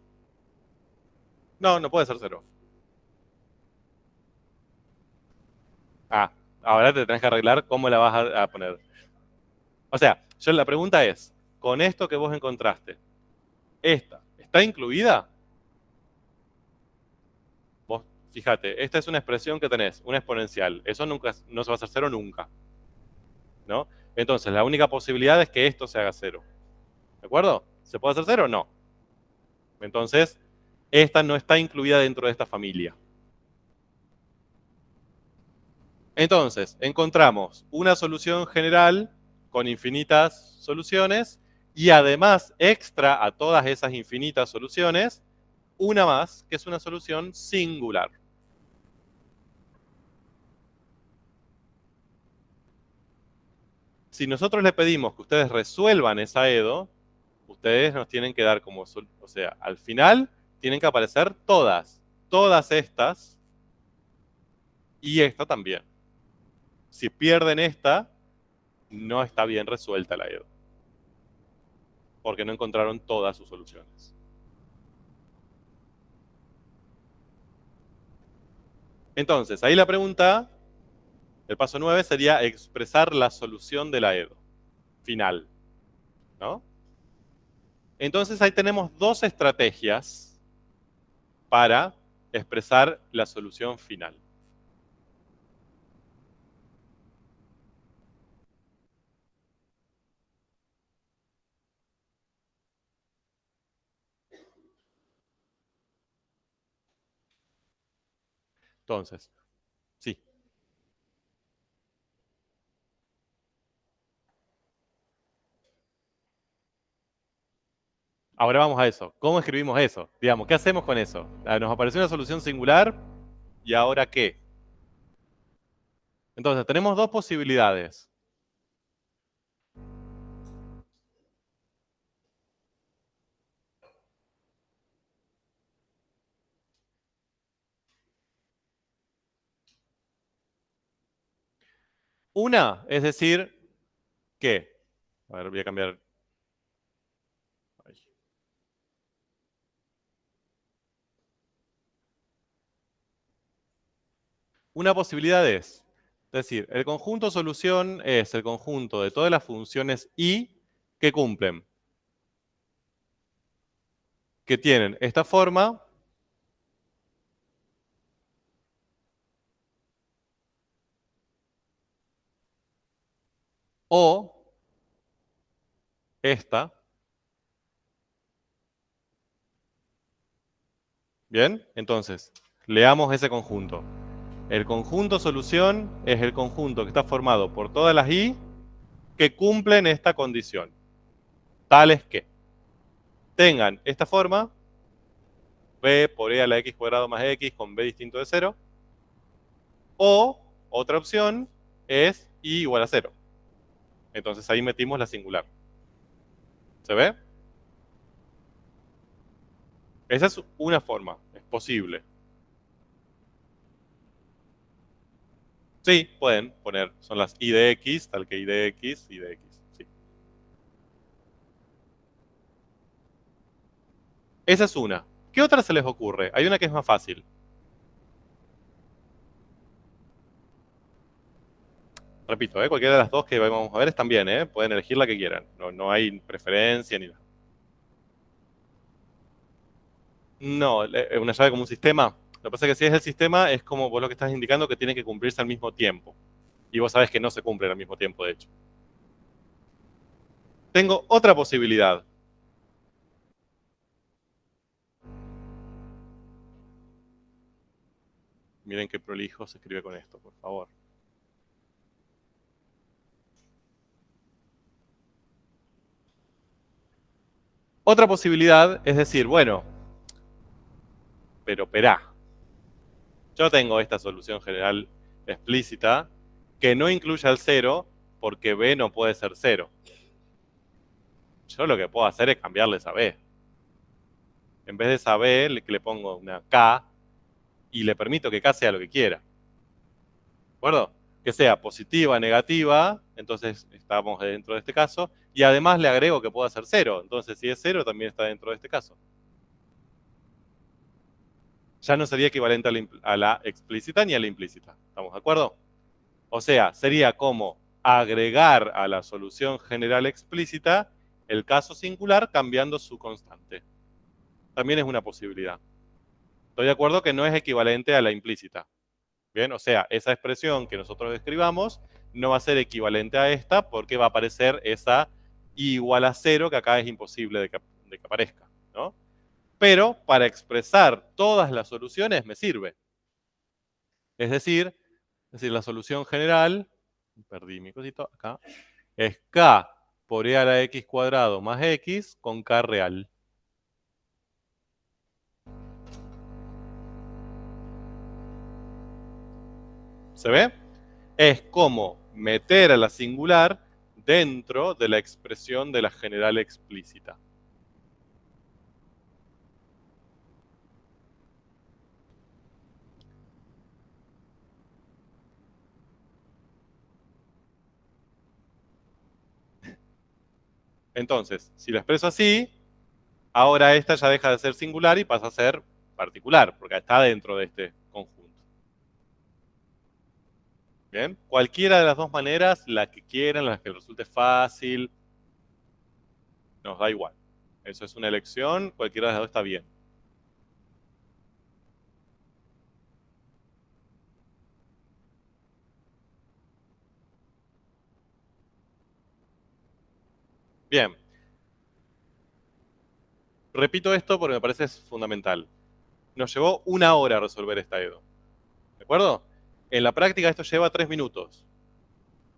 No, no puede ser 0. Ah, ahora te tenés que arreglar cómo la vas a poner. O sea, la pregunta es, con esto que vos encontraste, ¿esta está incluida? Vos, fíjate, esta es una expresión que tenés, una exponencial. Eso nunca, no se va a hacer 0 nunca, ¿no? Entonces, la única posibilidad es que esto se haga 0. ¿De acuerdo? ¿Se puede hacer 0? No. Entonces, esta no está incluida dentro de esta familia. Entonces, encontramos una solución general con infinitas soluciones y además, extra a todas esas infinitas soluciones, una más, que es una solución singular. Si nosotros le pedimos que ustedes resuelvan esa EDO, ustedes nos tienen que dar como, o sea, al final tienen que aparecer todas estas y esta también. Si pierden esta, no está bien resuelta la EDO, porque no encontraron todas sus soluciones. Entonces, ahí la pregunta, el paso 9 sería expresar la solución de la EDO final, ¿no? Entonces ahí tenemos dos estrategias para expresar la solución final. Entonces, sí. Ahora vamos a eso. ¿Cómo escribimos eso? Digamos, ¿qué hacemos con eso? Nos apareció una solución singular, ¿y ahora qué? Entonces, tenemos dos posibilidades. Una, es decir, que, a ver, voy a cambiar. Ay. Una posibilidad es decir, el conjunto solución es el conjunto de todas las funciones y que cumplen, que tienen esta forma o esta. Bien, entonces, leamos ese conjunto. El conjunto solución es el conjunto que está formado por todas las i que cumplen esta condición, tales que tengan esta forma, b por e a la x cuadrado más x con b distinto de 0, o otra opción es i igual a 0. Entonces ahí metimos la singular. ¿Se ve? Esa es una forma, es posible. Sí, pueden poner, son las i de x, tal que i de x, i de x. Sí. Esa es una. ¿Qué otra se les ocurre? Hay una que es más fácil. Repito, cualquiera de las dos que vamos a ver están bien, pueden elegir la que quieran. No, no hay preferencia ni nada. No, una llave como un sistema. Lo que pasa es que si es el sistema, es como vos lo que estás indicando que tiene que cumplirse al mismo tiempo. Y vos sabés que no se cumplen al mismo tiempo, de hecho. Tengo otra posibilidad. Miren qué prolijo se escribe con esto, por favor. Otra posibilidad es decir, bueno, pero esperá. Yo tengo esta solución general explícita que no incluye al 0 porque b no puede ser 0. Yo lo que puedo hacer es cambiarle esa b. En vez de esa b, le pongo una k y le permito que k sea lo que quiera. ¿De acuerdo? Que sea positiva, negativa, entonces estamos dentro de este caso, y además le agrego que pueda ser 0. Entonces, si es 0, también está dentro de este caso. Ya no sería equivalente a la explícita ni a la implícita. ¿Estamos de acuerdo? O sea, sería como agregar a la solución general explícita el caso singular cambiando su constante. También es una posibilidad. Estoy de acuerdo que no es equivalente a la implícita. Bien, o sea, esa expresión que nosotros escribamos no va a ser equivalente a esta porque va a aparecer esa i igual a 0 que acá es imposible de que aparezca, ¿no? Pero para expresar todas las soluciones me sirve. Es decir, la solución general, perdí mi cosito acá, es k por e a la x cuadrado más x con k real. ¿Se ve? Es como meter a la singular dentro de la expresión de la general explícita. Entonces, si lo expreso así, ahora esta ya deja de ser singular y pasa a ser particular, porque está dentro de este conjunto. Bien, cualquiera de las dos maneras, la que quieran, la que resulte fácil, nos da igual. Eso es una elección, cualquiera de las dos está bien. Bien. Repito esto porque me parece fundamental. Nos llevó 1 hora resolver esta EDO. ¿De acuerdo? En la práctica esto lleva 3 minutos.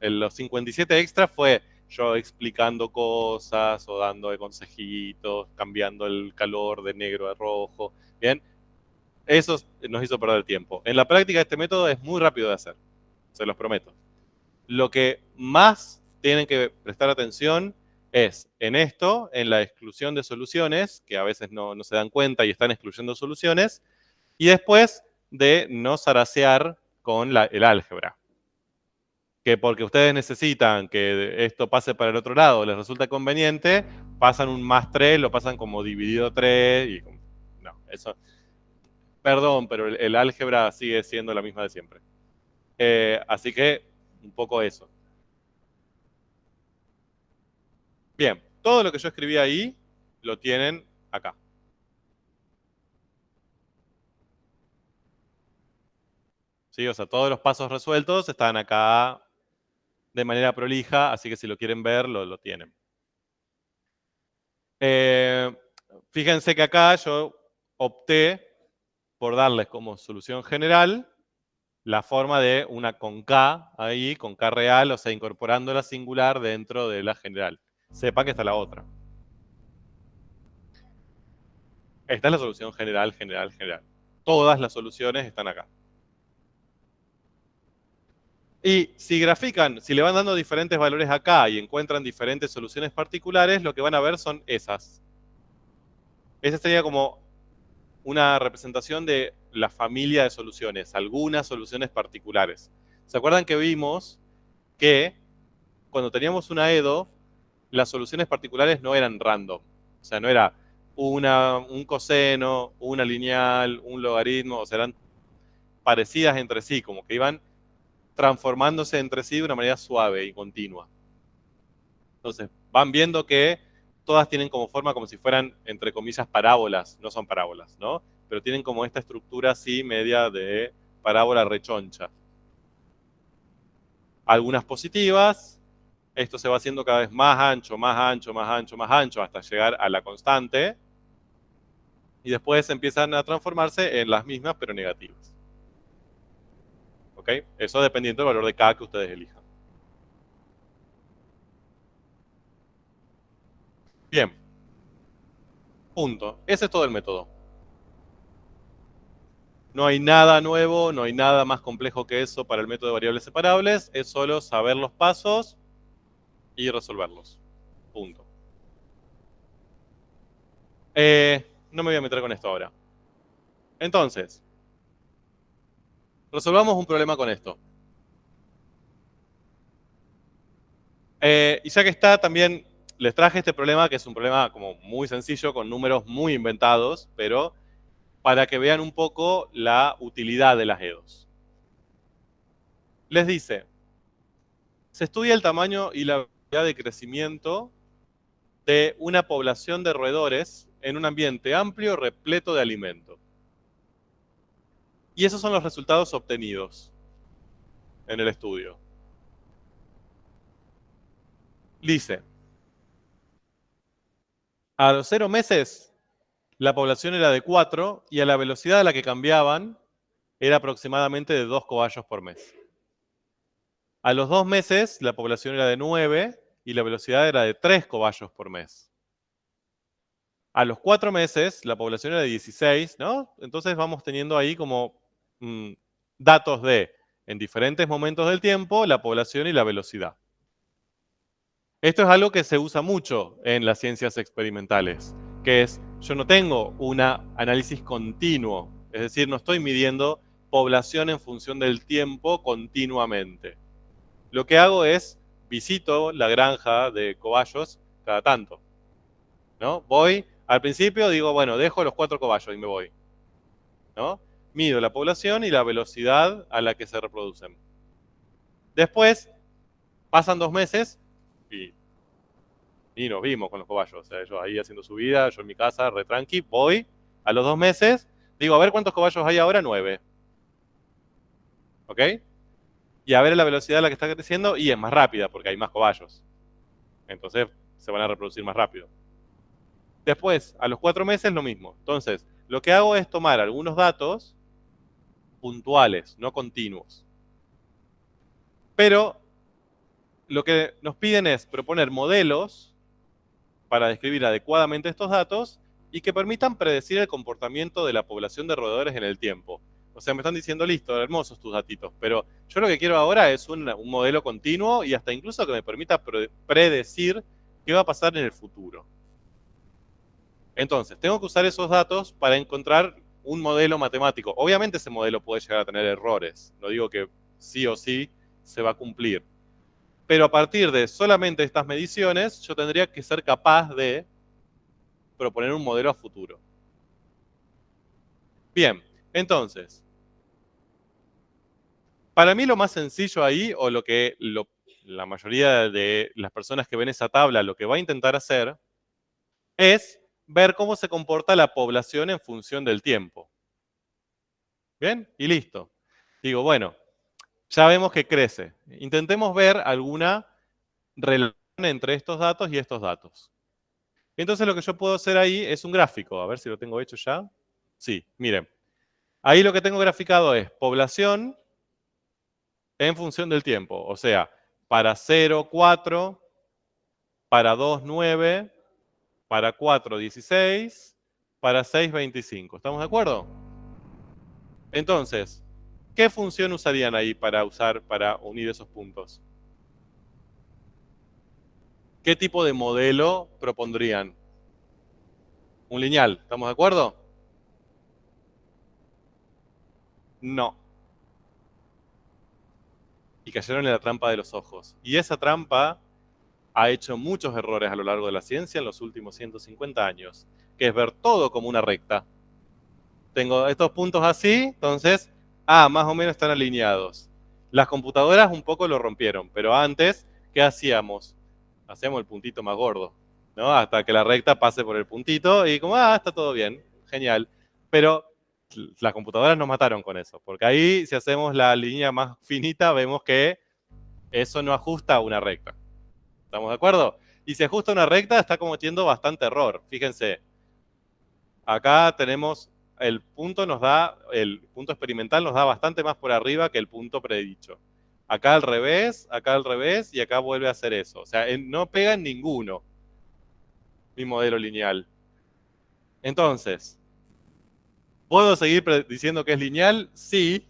En los 57 extras fue yo explicando cosas o dando consejitos, cambiando el color de negro a rojo. Bien, eso nos hizo perder tiempo. En la práctica este método es muy rápido de hacer, se los prometo. Lo que más tienen que prestar atención es en esto, en la exclusión de soluciones, que a veces no se dan cuenta y están excluyendo soluciones, y después de no zarasear con el álgebra. Que porque ustedes necesitan que esto pase para el otro lado, les resulta conveniente, pasan un más 3, lo pasan como dividido 3, y no, eso, perdón, pero el álgebra sigue siendo la misma de siempre. Así que, un poco eso. Bien, todo lo que yo escribí ahí, lo tienen acá. ¿Sí? O sea, todos los pasos resueltos están acá de manera prolija, así que si lo quieren ver, lo tienen. Fíjense que acá yo opté por darles como solución general la forma de una con K ahí, con K real, o sea, incorporando la singular dentro de la general. Sepa que está la otra. Esta es la solución general, general, general. Todas las soluciones están acá. Y si grafican, si le van dando diferentes valores acá y encuentran diferentes soluciones particulares, lo que van a ver son esas. Esa sería como una representación de la familia de soluciones, algunas soluciones particulares. ¿Se acuerdan que vimos que cuando teníamos una EDO, las soluciones particulares no eran random? O sea, no era un coseno, una lineal, un logaritmo, o sea, eran parecidas entre sí, como que iban transformándose entre sí de una manera suave y continua. Entonces, van viendo que todas tienen como forma como si fueran, entre comillas, parábolas. No son parábolas, ¿no? Pero tienen como esta estructura así media de parábola rechoncha. Algunas positivas, esto se va haciendo cada vez más ancho, más ancho, más ancho, más ancho, hasta llegar a la constante. Y después empiezan a transformarse en las mismas, pero negativas. ¿Ok? Eso dependiendo del valor de K que ustedes elijan. Bien. Punto. Ese es todo el método. No hay nada nuevo, no hay nada más complejo que eso para el método de variables separables. Es solo saber los pasos y resolverlos. Punto. No me voy a meter con esto ahora. Entonces, resolvamos un problema con esto. Y ya que está, también les traje este problema, que es un problema como muy sencillo, con números muy inventados, pero para que vean un poco la utilidad de las EDOs. Les dice, se estudia el tamaño y la velocidad de crecimiento de una población de roedores en un ambiente amplio repleto de alimento. Y esos son los resultados obtenidos en el estudio. Dice, a los 0 meses la población era de 4 y a la velocidad a la que cambiaban era aproximadamente de 2 cobayos por mes. A los 2 meses la población era de 9 y la velocidad era de 3 cobayos por mes. A los 4 meses la población era de 16, ¿no? Entonces vamos teniendo ahí como datos de, en diferentes momentos del tiempo, la población y la velocidad. Esto es algo que se usa mucho en las ciencias experimentales, que es, yo no tengo un análisis continuo, es decir, no estoy midiendo población en función del tiempo continuamente. Lo que hago es, visito la granja de cobayos cada tanto, ¿no? Voy, al principio digo, bueno, dejo los 4 cobayos y me voy, ¿no? Mido la población y la velocidad a la que se reproducen. Después, pasan 2 meses y nos vimos con los cobayos. O sea, ellos ahí haciendo su vida, yo en mi casa, re tranqui, voy a los 2 meses, digo, a ver cuántos cobayos hay ahora, 9. ¿Ok? Y a ver la velocidad a la que está creciendo, y es más rápida porque hay más cobayos. Entonces se van a reproducir más rápido. Después, a los 4 meses, lo mismo. Entonces, lo que hago es tomar algunos datos puntuales, no continuos. Pero lo que nos piden es proponer modelos para describir adecuadamente estos datos y que permitan predecir el comportamiento de la población de roedores en el tiempo. O sea, me están diciendo, listo, hermosos tus datitos, pero yo lo que quiero ahora es un modelo continuo y hasta incluso que me permita predecir qué va a pasar en el futuro. Entonces, tengo que usar esos datos para encontrar un modelo matemático. Obviamente ese modelo puede llegar a tener errores. No digo que sí o sí se va a cumplir. Pero a partir de solamente estas mediciones, yo tendría que ser capaz de proponer un modelo a futuro. Bien, entonces, para mí lo más sencillo ahí, o lo que la mayoría de las personas que ven esa tabla lo que va a intentar hacer, es ver cómo se comporta la población en función del tiempo. ¿Bien? Y listo. Digo, bueno, ya vemos que crece. Intentemos ver alguna relación entre estos datos y estos datos. Entonces lo que yo puedo hacer ahí es un gráfico. A ver si lo tengo hecho ya. Sí, miren. Ahí lo que tengo graficado es población en función del tiempo. O sea, para 0, 4, para 2, 9, para 4, 16, para 6, 25. ¿Estamos de acuerdo? Entonces, ¿qué función usarían ahí para unir esos puntos? ¿Qué tipo de modelo propondrían? Un lineal, ¿estamos de acuerdo? No. Y cayeron en la trampa de los ojos. Y esa trampa ha hecho muchos errores a lo largo de la ciencia en los últimos 150 años, que es ver todo como una recta. Tengo estos puntos así, entonces, más o menos están alineados. Las computadoras un poco lo rompieron, pero antes, ¿qué hacíamos? Hacíamos el puntito más gordo, ¿no? Hasta que la recta pase por el puntito y como, está todo bien, genial. Pero las computadoras nos mataron con eso, porque ahí si hacemos la línea más finita vemos que eso no ajusta a una recta. ¿Estamos de acuerdo? Y si ajusta a una recta está cometiendo bastante error. Fíjense, acá tenemos el punto experimental nos da bastante más por arriba que el punto predicho. Acá al revés y acá vuelve a hacer eso. O sea, no pega en ninguno mi modelo lineal. Entonces, ¿puedo seguir diciendo que es lineal? Sí,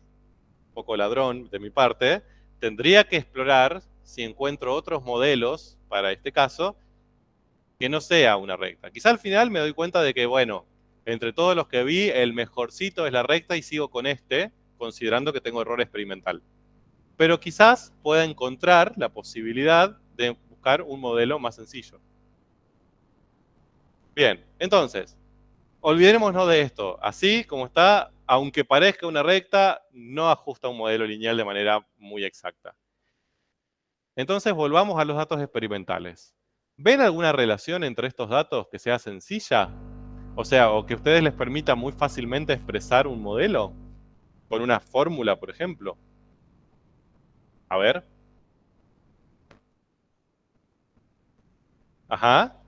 un poco ladrón de mi parte. Tendría que explorar si encuentro otros modelos para este caso que no sea una recta. Quizá al final me doy cuenta de que, bueno, entre todos los que vi, el mejorcito es la recta y sigo con este, considerando que tengo error experimental. Pero quizás pueda encontrar la posibilidad de buscar un modelo más sencillo. Bien, entonces, olvidémonos de esto. Así como está, aunque parezca una recta, no ajusta un modelo lineal de manera muy exacta. Entonces, volvamos a los datos experimentales. ¿Ven alguna relación entre estos datos que sea sencilla? O sea, o que a ustedes les permita muy fácilmente expresar un modelo con una fórmula, por ejemplo. A ver. Ajá.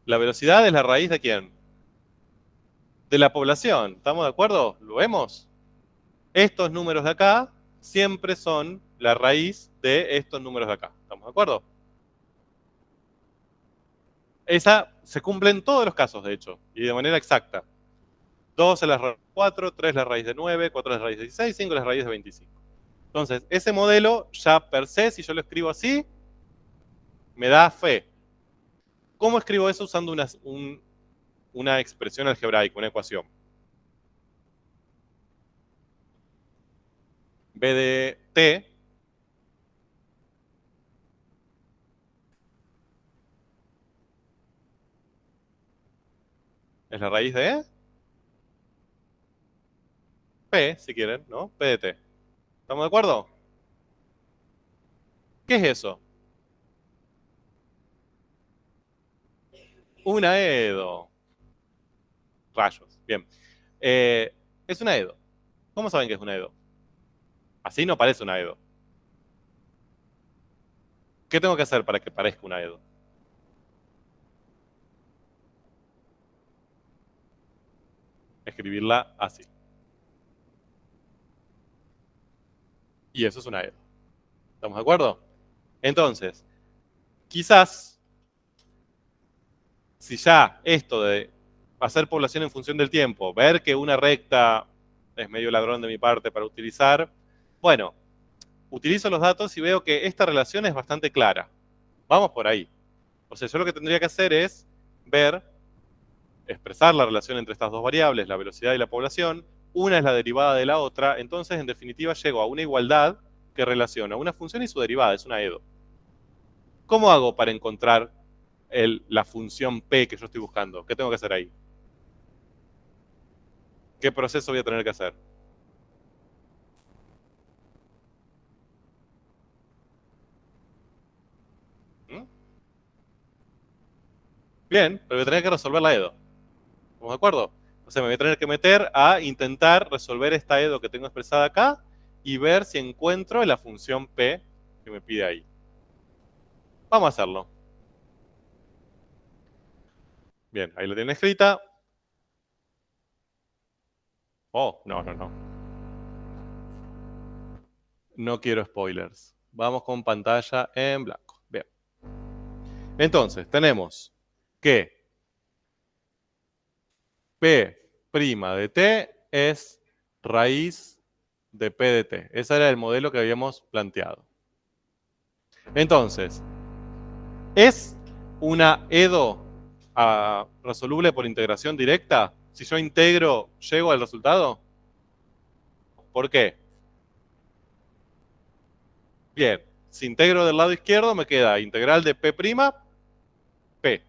La velocidad es la raíz de quién? De la población. ¿Estamos de acuerdo? ¿Lo vemos? Estos números de acá siempre son la raíz de estos números de acá. ¿Estamos de acuerdo? Esa se cumple en todos los casos, de hecho, y de manera exacta. 2 es la raíz de 4, 3 es la raíz de 9, 4 es la raíz de 16, 5 es la raíz de 25. Entonces, ese modelo ya per se, si yo lo escribo así, me da fe. ¿Cómo escribo eso usando una expresión algebraica, una ecuación? B de t es la raíz de p, si quieren, ¿no? P de t. ¿Estamos de acuerdo? ¿Qué es eso? Una EDO. Rayos. Bien. Es una EDO. ¿Cómo saben que es una EDO? Así no parece una EDO. ¿Qué tengo que hacer para que parezca una EDO? Escribirla así. Y eso es una EDO. ¿Estamos de acuerdo? Entonces, quizás, si ya esto de hacer población en función del tiempo, ver que una recta es medio ladrón de mi parte para utilizar, bueno, utilizo los datos y veo que esta relación es bastante clara. Vamos por ahí. O sea, yo lo que tendría que hacer es ver, expresar la relación entre estas dos variables, la velocidad y la población. Una es la derivada de la otra. Entonces, en definitiva, llego a una igualdad que relaciona una función y su derivada. Es una EDO. ¿Cómo hago para encontrar la función P que yo estoy buscando? ¿Qué tengo que hacer ahí? ¿Qué proceso voy a tener que hacer? ¿Mm? Bien, pero voy a tener que resolver la EDO. ¿Estamos de acuerdo? O sea, me voy a tener que meter a intentar resolver esta EDO que tengo expresada acá y ver si encuentro la función P que me pide ahí. Vamos a hacerlo. Bien, ahí lo tienen escrita. Oh, no, no, no. No quiero spoilers. Vamos con pantalla en blanco. Bien. Entonces, tenemos que P' de T es raíz de P de T. Ese era el modelo que habíamos planteado. Entonces, ¿es una EDO resoluble por integración directa? Si yo integro, ¿llego al resultado? ¿Por qué? Bien, si integro del lado izquierdo me queda integral de P', P.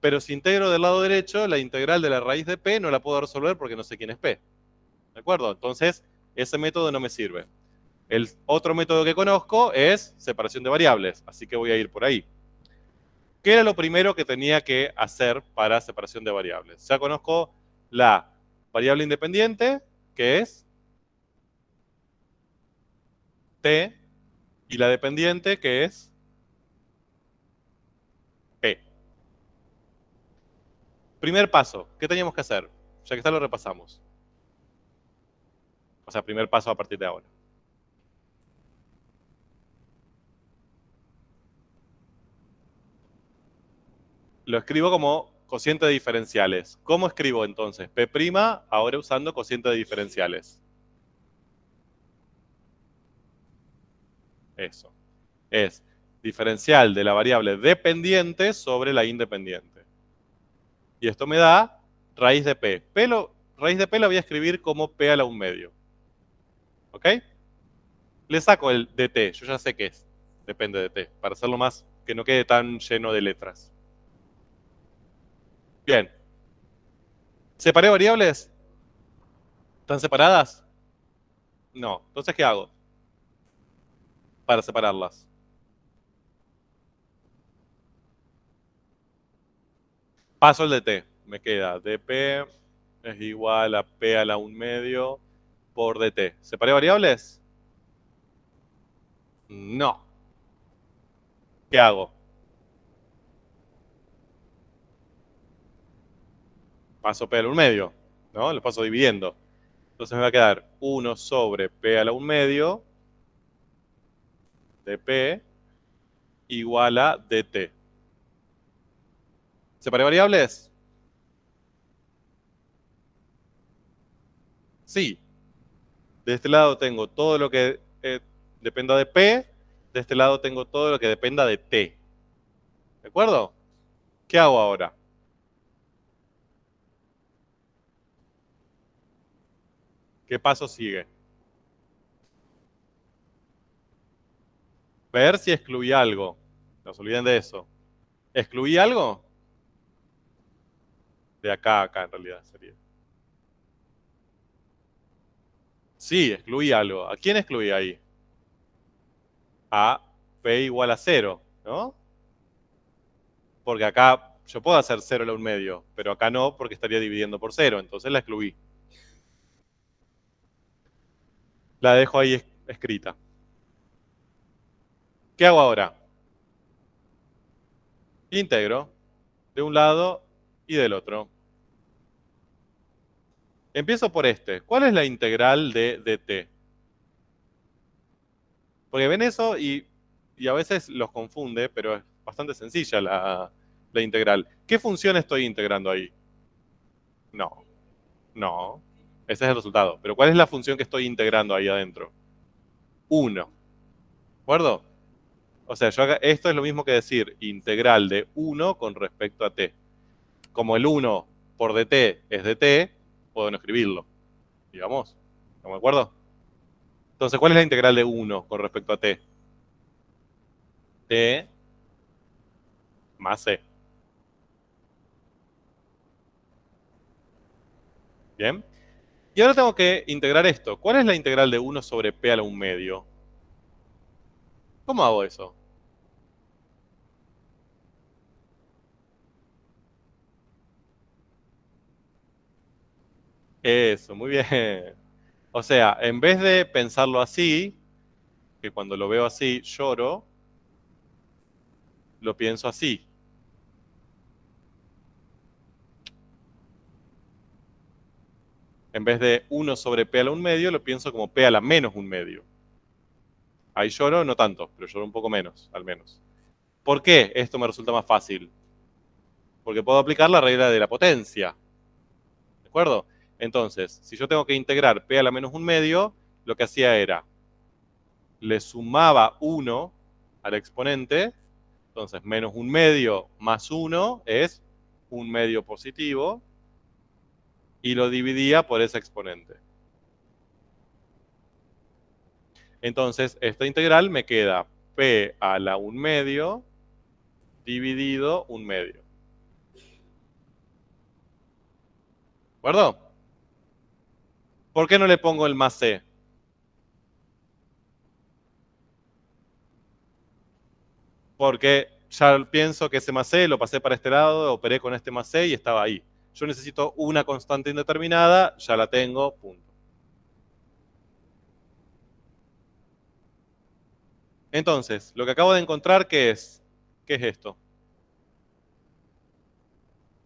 Pero si integro del lado derecho, la integral de la raíz de P no la puedo resolver porque no sé quién es P. ¿De acuerdo? Entonces, ese método no me sirve. El otro método que conozco es separación de variables, así que voy a ir por ahí. ¿Qué era lo primero que tenía que hacer para separación de variables? Ya conozco la variable independiente, que es T, y la dependiente, que es P. Primer paso, ¿qué teníamos que hacer? Ya que está, lo repasamos. O sea, primer paso a partir de ahora. Lo escribo como cociente de diferenciales. ¿Cómo escribo entonces? P' ahora usando cociente de diferenciales. Eso. Es diferencial de la variable dependiente sobre la independiente. Y esto me da raíz de P. Raíz de P la voy a escribir como P a la 1/2. ¿Ok? Le saco el de T. Yo ya sé qué es. Depende de T. Para hacerlo más, que no quede tan lleno de letras. Bien. ¿Separé variables? ¿Están separadas? No. Entonces, ¿qué hago para separarlas? Paso el de T. Me queda dp es igual a P a la 1/2 por dt. ¿Separé variables? No. ¿Qué hago? Paso P a la 1/2, ¿no? Lo paso dividiendo. Entonces me va a quedar 1 sobre P a la 1/2 de P igual a dt. ¿Separé variables? Sí. De este lado tengo todo lo que dependa de P. De este lado tengo todo lo que dependa de T. ¿De acuerdo? ¿Qué hago ahora? ¿Qué paso sigue? Ver si excluí algo. No se olviden de eso. ¿Excluí algo? De acá a acá en realidad sería. Sí, excluí algo. ¿A quién excluí ahí? A P igual a 0, ¿no? Porque acá yo puedo hacer 0 a la 1/2, pero acá no porque estaría dividiendo por 0, entonces la excluí. La dejo ahí escrita. ¿Qué hago ahora? Integro de un lado y del otro. Empiezo por este. ¿Cuál es la integral de dt? Porque ven eso y a veces los confunde, pero es bastante sencilla la integral. ¿Qué función estoy integrando ahí? No, no. Ese es el resultado. Pero ¿cuál es la función que estoy integrando ahí adentro? 1. ¿De acuerdo? O sea, esto es lo mismo que decir integral de 1 con respecto a t. Como el 1 por dt es dt, puedo no escribirlo, digamos. ¿Estamos de acuerdo? Entonces, ¿cuál es la integral de 1 con respecto a t? T más c. ¿Bien? Y ahora tengo que integrar esto. ¿Cuál es la integral de 1 sobre p a la 1 medio? ¿Cómo hago eso? Eso, muy bien. O sea, en vez de pensarlo así, que cuando lo veo así lloro, lo pienso así. En vez de 1 sobre p a la 1 medio, lo pienso como p a la menos 1 medio. Ahí lloro, no tanto, pero lloro un poco menos, al menos. ¿Por qué esto me resulta más fácil? Porque puedo aplicar la regla de la potencia. ¿De acuerdo? Entonces, si yo tengo que integrar p a la menos 1 medio, lo que hacía era, le sumaba 1 al exponente, entonces menos 1 medio más 1 es 1 medio positivo, y lo dividía por ese exponente. Entonces, esta integral me queda p a la 1 medio dividido 1 medio. ¿De acuerdo? ¿Por qué no le pongo el más c? Porque ya pienso que ese más c lo pasé para este lado, operé con este más c y estaba ahí. Yo necesito una constante indeterminada, ya la tengo, punto. Entonces, lo que acabo de encontrar, ¿qué es? ¿Qué es esto?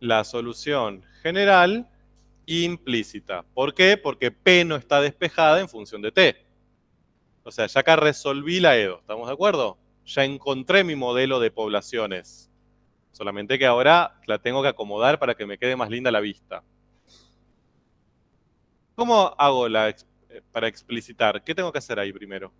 La solución general implícita. ¿Por qué? Porque P no está despejada en función de T. O sea, ya acá resolví la EDO, ¿estamos de acuerdo? Ya encontré mi modelo de poblaciones. Solamente que ahora la tengo que acomodar para que me quede más linda la vista. ¿Cómo hago para explicitar? ¿Qué tengo que hacer ahí primero?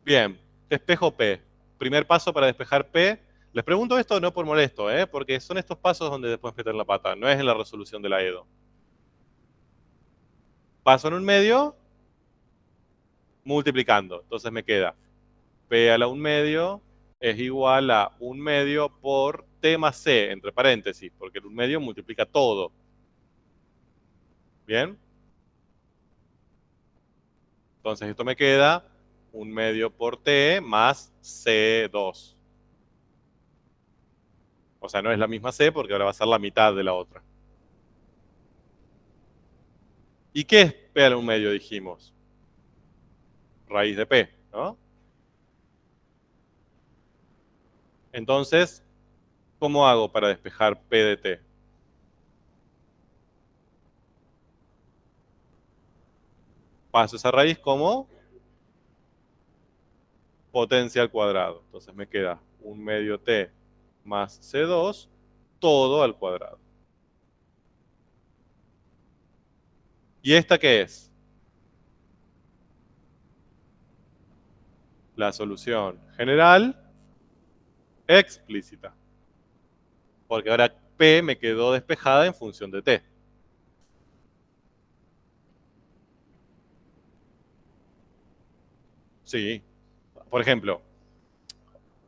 Bien, despejo P. Primer paso para despejar P. Les pregunto esto no por molesto, porque son estos pasos donde después meten la pata, no es en la resolución de la EDO. Paso en un medio, multiplicando. Entonces me queda P a la 1 medio es igual a 1 medio por T más C, entre paréntesis, porque el 1 medio multiplica todo. ¿Bien? Entonces esto me queda 1 medio por T más C2. O sea, no es la misma C porque ahora va a ser la mitad de la otra. ¿Y qué es P a la 1 medio, dijimos? Raíz de P, ¿no? Entonces, ¿cómo hago para despejar P de T? Paso esa raíz como potencia al cuadrado. Entonces me queda 1 medio T más C2, todo al cuadrado. ¿Y esta qué es? La solución general explícita. Porque ahora P me quedó despejada en función de T. Sí. Por ejemplo,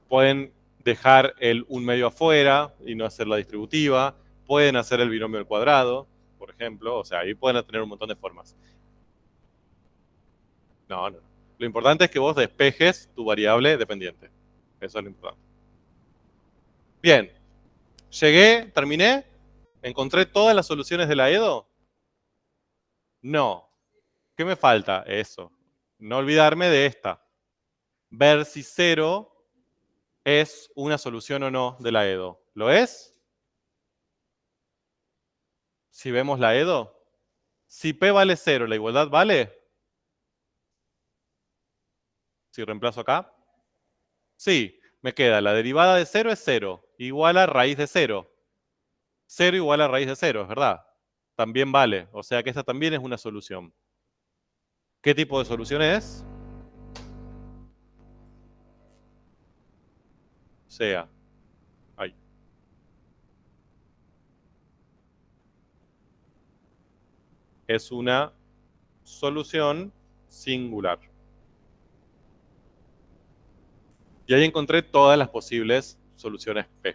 pueden dejar el 1 medio afuera y no hacer la distributiva. Pueden hacer el binomio al cuadrado, por ejemplo. O sea, ahí pueden tener un montón de formas. No, no. Lo importante es que vos despejes tu variable dependiente. Eso es lo importante. Bien. Llegué, terminé. ¿Encontré todas las soluciones de la EDO? No. ¿Qué me falta? Eso. No olvidarme de esta. Ver si 0 es una solución o no de la EDO. ¿Lo es? Si vemos la EDO, Si P vale 0, ¿la igualdad vale? Si reemplazo acá. Sí, me queda la derivada de 0 es 0, igual a raíz de 0. 0 igual a raíz de 0, es verdad. También vale, o sea que esta también es una solución. ¿Qué tipo de solución es? Sea. Ahí. Es una solución singular. Y ahí encontré todas las posibles soluciones P.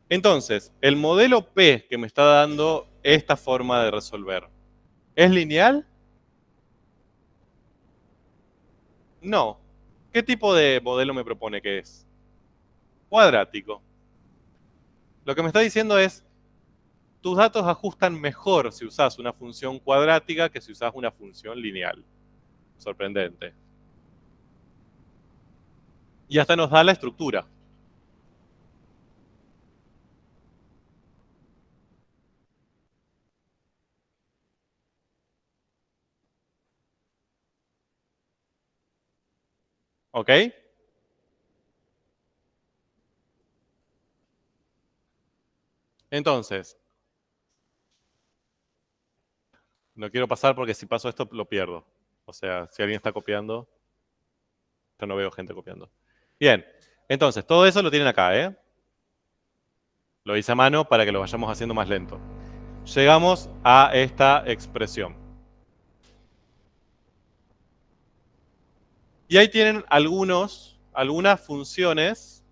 Entonces, el modelo P que me está dando esta forma de resolver, ¿es lineal? No. ¿Qué tipo de modelo me propone que es? Cuadrático. Lo que me está diciendo es, tus datos ajustan mejor si usas una función cuadrática que si usas una función lineal. Sorprendente. Y hasta nos da la estructura. ¿Ok? Entonces, no quiero pasar porque si paso esto lo pierdo. O sea, si alguien está copiando, yo no veo gente copiando. Bien, entonces, todo eso lo tienen acá, ¿eh? Lo hice a mano para que lo vayamos haciendo más lento. Llegamos a esta expresión. Y ahí tienen algunas funciones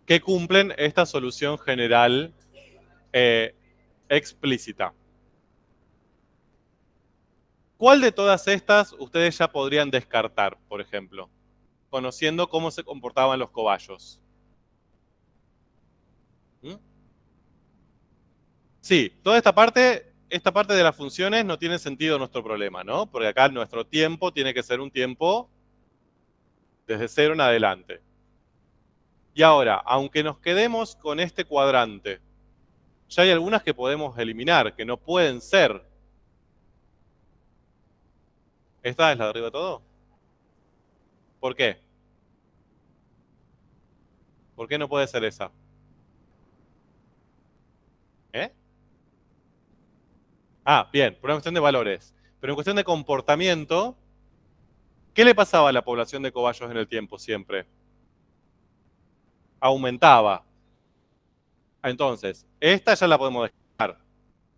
que cumplen esta solución general explícita. ¿Cuál de todas estas ustedes ya podrían descartar, por ejemplo? Conociendo cómo se comportaban los cobayos. ¿Mm? Sí, toda esta parte de las funciones no tiene sentido en nuestro problema, ¿no? Porque acá nuestro tiempo tiene que ser un tiempo desde 0 en adelante. Y ahora, aunque nos quedemos con este cuadrante, ya hay algunas que podemos eliminar, que no pueden ser. ¿Esta es la de arriba de todo? ¿Por qué? ¿Por qué no puede ser esa? ¿Eh? Ah, bien, por una cuestión de valores. Pero en cuestión de comportamiento, ¿qué le pasaba a la población de cobayos en el tiempo siempre? Aumentaba. Entonces, esta ya la podemos dejar.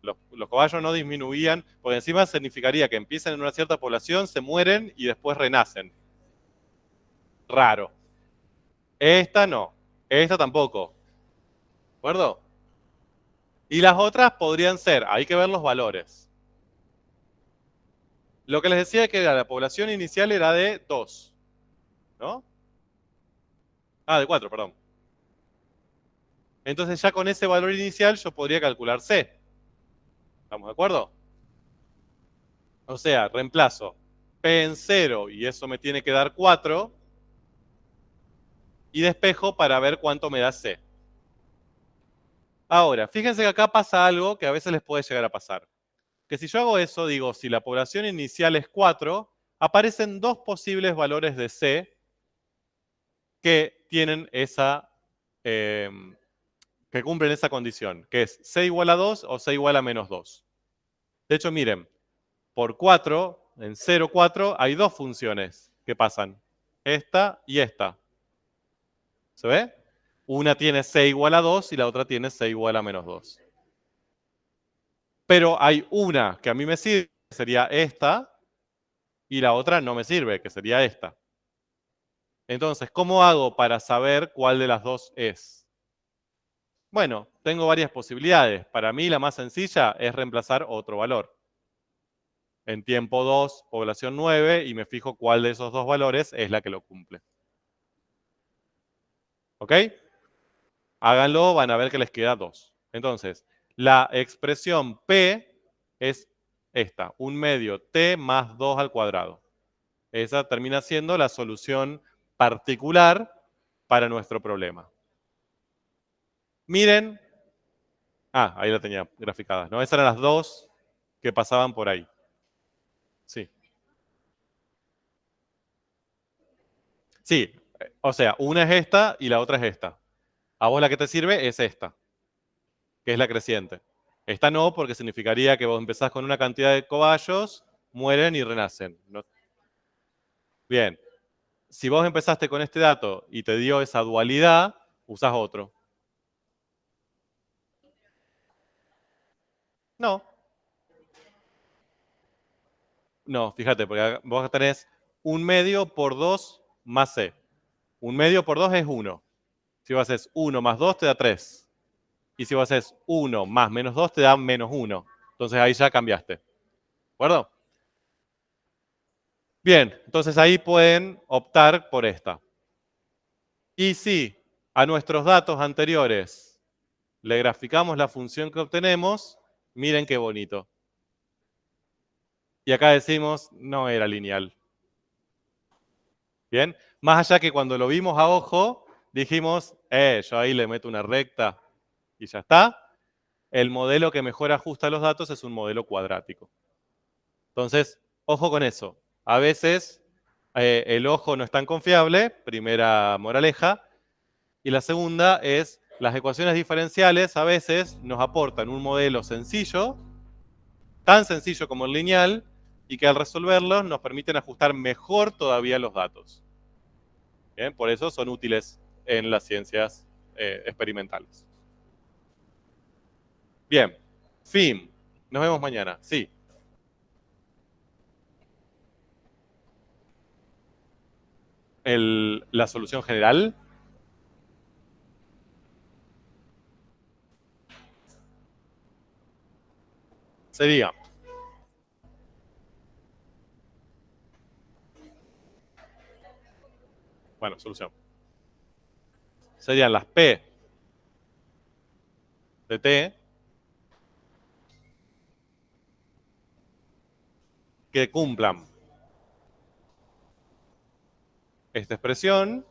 Los cobayos no disminuían, porque encima significaría que empiezan en una cierta población, se mueren y después renacen. Raro. Esta no. Esta tampoco. ¿De acuerdo? Y las otras podrían ser, hay que ver los valores. Lo que les decía que la población inicial era de 2, ¿no? Ah, de 4, perdón. Entonces ya con ese valor inicial yo podría calcular C. ¿Estamos de acuerdo? O sea, reemplazo P en 0 y eso me tiene que dar 4 y despejo para ver cuánto me da C. Ahora, fíjense que acá pasa algo que a veces les puede llegar a pasar. Que si yo hago eso, digo, si la población inicial es 4, aparecen dos posibles valores de C que tienen esa, que cumplen esa condición, que es C igual a 2 o C igual a menos 2. De hecho, miren, por 4, en 0, 4, hay dos funciones que pasan. Esta y esta. ¿Se ve? Una tiene C igual a 2 y la otra tiene C igual a menos 2. Pero hay una que a mí me sirve, que sería esta, y la otra no me sirve, que sería esta. Entonces, ¿cómo hago para saber cuál de las dos es? Bueno, tengo varias posibilidades. Para mí la más sencilla es reemplazar otro valor. En tiempo 2, población 9, y me fijo cuál de esos dos valores es la que lo cumple. ¿Ok? Háganlo, van a ver que les queda 2. Entonces, la expresión P es esta, 1 medio T más 2 al cuadrado. Esa termina siendo la solución particular para nuestro problema. Miren. Ah, ahí la tenía graficada, ¿no? Esas eran las dos que pasaban por ahí. Sí. Sí, o sea, una es esta y la otra es esta. A vos la que te sirve es esta, que es la creciente. Esta no, porque significaría que vos empezás con una cantidad de cobayos, mueren y renacen. ¿No? Bien, si vos empezaste con este dato y te dio esa dualidad, usás otro. No, no, fíjate, porque vos tenés 1/2 por 2 más c. 1/2 por 2 es 1. Si vos haces 1 más 2 te da 3. Y si vos haces 1 más menos 2 te da menos 1. Entonces ahí ya cambiaste. ¿De acuerdo? Bien, entonces ahí pueden optar por esta. Y si a nuestros datos anteriores le graficamos la función que obtenemos, miren qué bonito. Y acá decimos, no era lineal. Bien, más allá que cuando lo vimos a ojo, dijimos, yo ahí le meto una recta y ya está. El modelo que mejor ajusta los datos es un modelo cuadrático. Entonces, ojo con eso. A veces el ojo no es tan confiable, primera moraleja. Y la segunda es, las ecuaciones diferenciales a veces nos aportan un modelo sencillo, tan sencillo como el lineal, y que al resolverlo nos permiten ajustar mejor todavía los datos. Bien, por eso son útiles en las ciencias experimentales. Bien, fin. Nos vemos mañana. Sí. La solución general sería, bueno, solución. Serían las P de T que cumplan esta expresión,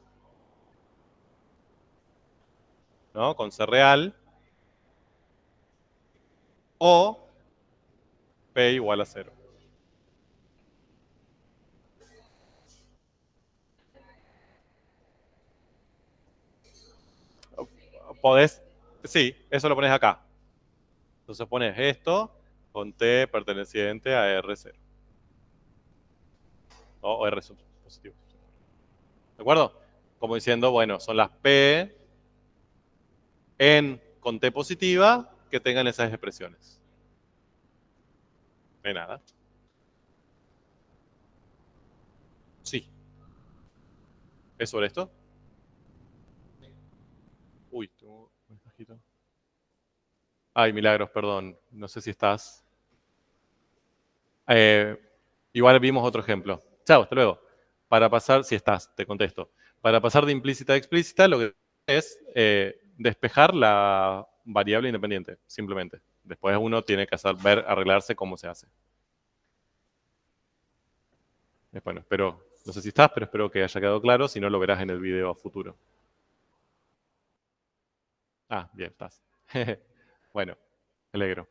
¿no? Con C real, o P igual a 0. Podés, sí, eso lo pones acá. Entonces pones esto con T perteneciente a R0. O R positivo. ¿De acuerdo? Como diciendo, bueno, son las P con T positiva que tengan esas expresiones. No hay nada. Sí. ¿Es sobre esto? Uy, tengo un mensajito. Ay, Milagros, perdón. No sé si estás. Eh, igual vimos otro ejemplo. Chao, hasta luego. Para pasar, si estás, te contesto. Para pasar de implícita a explícita, lo que es despejar la variable independiente, simplemente. Después uno tiene que saber arreglarse cómo se hace. Bueno, espero, no sé si estás, pero espero que haya quedado claro. Si no, lo verás en el video a futuro. Ah, bien, estás. Bueno, me alegro.